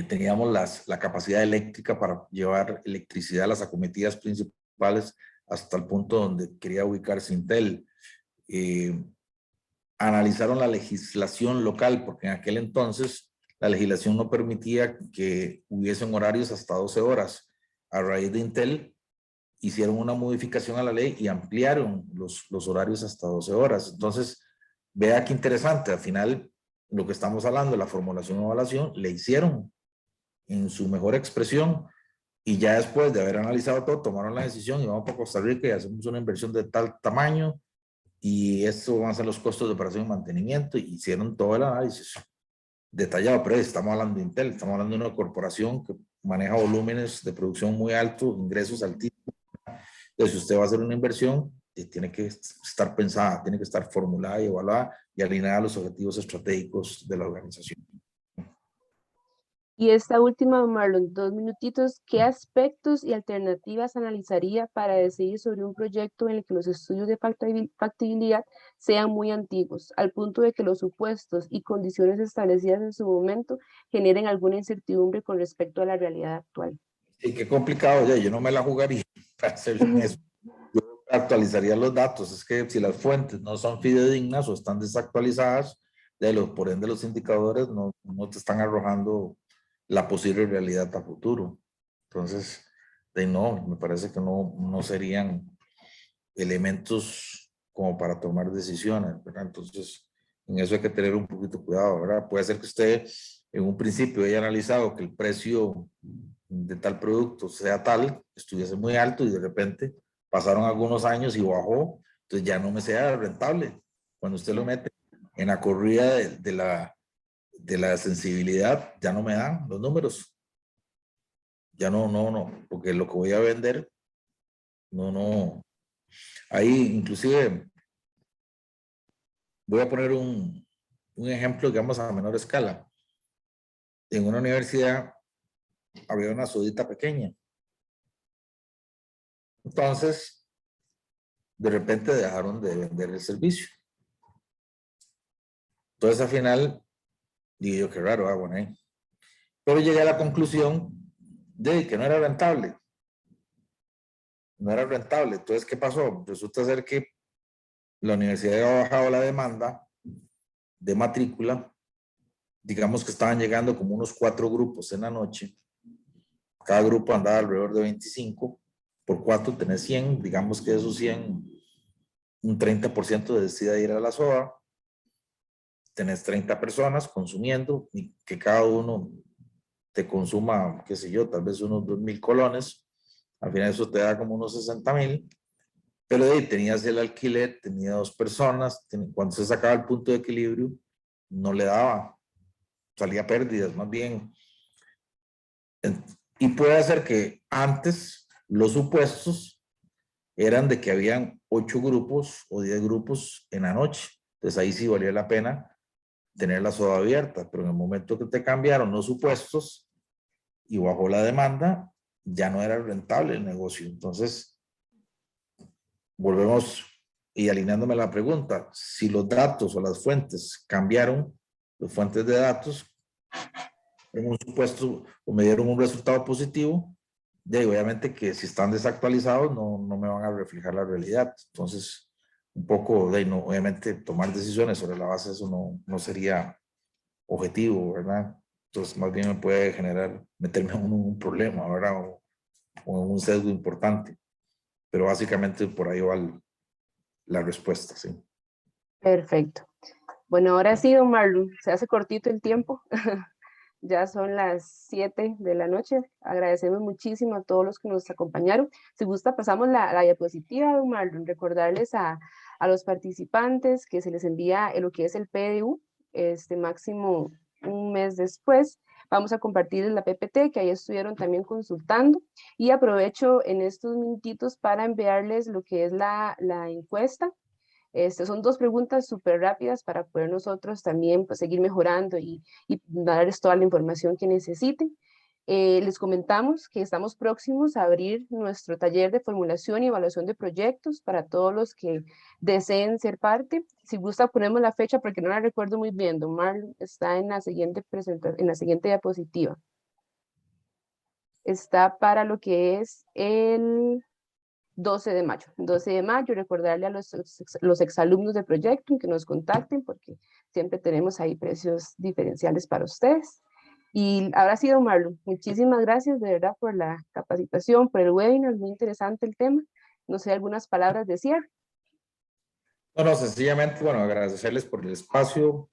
teníamos la capacidad eléctrica para llevar electricidad a las acometidas principales hasta el punto donde quería ubicarse Intel. Analizaron la legislación local, porque en aquel entonces la legislación no permitía que hubiesen horarios hasta 12 horas. A raíz de Intel hicieron una modificación a la ley y ampliaron los horarios hasta 12 horas. Entonces, vea qué interesante, al final lo que estamos hablando, la formulación y evaluación, le hicieron en su mejor expresión y ya después de haber analizado todo, tomaron la decisión y vamos para Costa Rica y hacemos una inversión de tal tamaño y esto van a ser los costos de operación y mantenimiento, y hicieron todo el análisis detallado, pero estamos hablando de Intel, estamos hablando de una corporación que maneja volúmenes de producción muy altos, ingresos altísimos. Entonces, si usted va a hacer una inversión, tiene que estar pensada, tiene que estar formulada y evaluada y alineada a los objetivos estratégicos de la organización. Y esta última, Marlon, 2 minutitos, ¿qué aspectos y alternativas analizaría para decidir sobre un proyecto en el que los estudios de factibilidad sean muy antiguos, al punto de que los supuestos y condiciones establecidas en su momento generen alguna incertidumbre con respecto a la realidad actual? Sí, qué complicado, ya, yo no me la jugaría para hacer eso. Yo actualizaría los datos, es que si las fuentes no son fidedignas o están desactualizadas, por ende los indicadores no te están arrojando la posible realidad a futuro. Entonces, no, me parece que no serían elementos como para tomar decisiones, ¿verdad? Entonces, en eso hay que tener un poquito cuidado, ¿verdad? Puede ser que usted en un principio haya analizado que el precio de tal producto sea tal, estuviese muy alto y de repente pasaron algunos años y bajó, entonces ya no me sea rentable. Cuando usted lo mete en la corrida de la sensibilidad, ya no me dan los números. Ya no, porque lo que voy a vender, no. Ahí inclusive voy a poner un ejemplo, digamos, a menor escala. En una universidad había una sodita pequeña. Entonces, de repente dejaron de vender el servicio. Entonces, al final, digo yo, qué raro, bueno, ahí. Pero llegué a la conclusión de que no era rentable. No era rentable. Entonces, ¿qué pasó? Resulta ser que la universidad había bajado la demanda de matrícula. Digamos que estaban llegando como unos 4 grupos en la noche. Cada grupo andaba alrededor de 25. Por 4 tenés 100. Digamos que de esos 100, un 30% decide ir a la SOA. Tenés 30 personas consumiendo y que cada uno te consuma, qué sé yo, tal vez unos 2,000 colones. Al final eso te da como unos 60,000. Pero de ahí tenías el alquiler, tenía 2 personas. Cuando se sacaba el punto de equilibrio, no le daba. Salía pérdidas, más bien. Y puede ser que antes los supuestos eran de que habían 8 grupos o 10 grupos en la noche. Entonces ahí sí valía la pena tener la soda abierta, pero en el momento que te cambiaron los supuestos y bajó la demanda, ya no era rentable el negocio. Entonces, volvemos y alineándome la pregunta, si los datos o las fuentes cambiaron, las fuentes de datos, en un supuesto o me dieron un resultado positivo, y obviamente que si están desactualizados no me van a reflejar la realidad. Entonces, un poco de obviamente tomar decisiones sobre la base de eso no sería objetivo, ¿verdad? Entonces, más bien me puede generar, meterme en un problema, ¿verdad? O en un sesgo importante. Pero básicamente por ahí va la respuesta, sí. Perfecto. Bueno, ahora sí, don Marlon, se hace cortito el tiempo. Ya son las 7 de la noche. Agradecemos muchísimo a todos los que nos acompañaron. Si gusta, pasamos la diapositiva, don Marlon. Recordarles a los participantes que se les envía lo que es el PDU, máximo un mes después. Vamos a compartir la PPT que ahí estuvieron también consultando. Y aprovecho en estos minutitos para enviarles lo que es la encuesta. Son 2 preguntas súper rápidas para poder nosotros también pues, seguir mejorando y darles toda la información que necesiten. Les comentamos que estamos próximos a abrir nuestro taller de formulación y evaluación de proyectos para todos los que deseen ser parte. Si gusta, ponemos la fecha porque no la recuerdo muy bien. Don Marlon está en la siguiente en la siguiente diapositiva. Está para lo que es el 12 de mayo. 12 de mayo, recordarle a los exalumnos de Proyectum que nos contacten porque siempre tenemos ahí precios diferenciales para ustedes. Y ahora sí, don Marlon, muchísimas gracias de verdad por la capacitación, por el webinar, muy interesante el tema. No sé, algunas palabras de cierre. No, sencillamente, bueno, agradecerles por el espacio.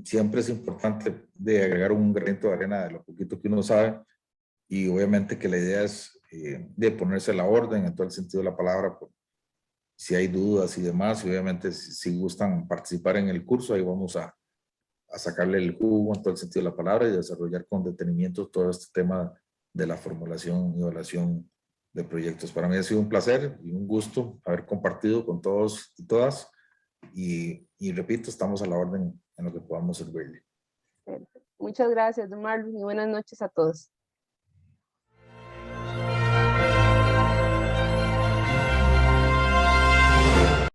Siempre es importante de agregar un granito de arena de lo poquito que uno sabe y obviamente que la idea es de ponerse a la orden en todo el sentido de la palabra, si hay dudas y demás, y obviamente si gustan participar en el curso, ahí vamos a sacarle el jugo en todo el sentido de la palabra y desarrollar con detenimiento todo este tema de la formulación y evaluación de proyectos. Para mí ha sido un placer y un gusto haber compartido con todos y todas y repito, estamos a la orden en lo que podamos servirle. Muchas gracias, don Marlon, y buenas noches a todos.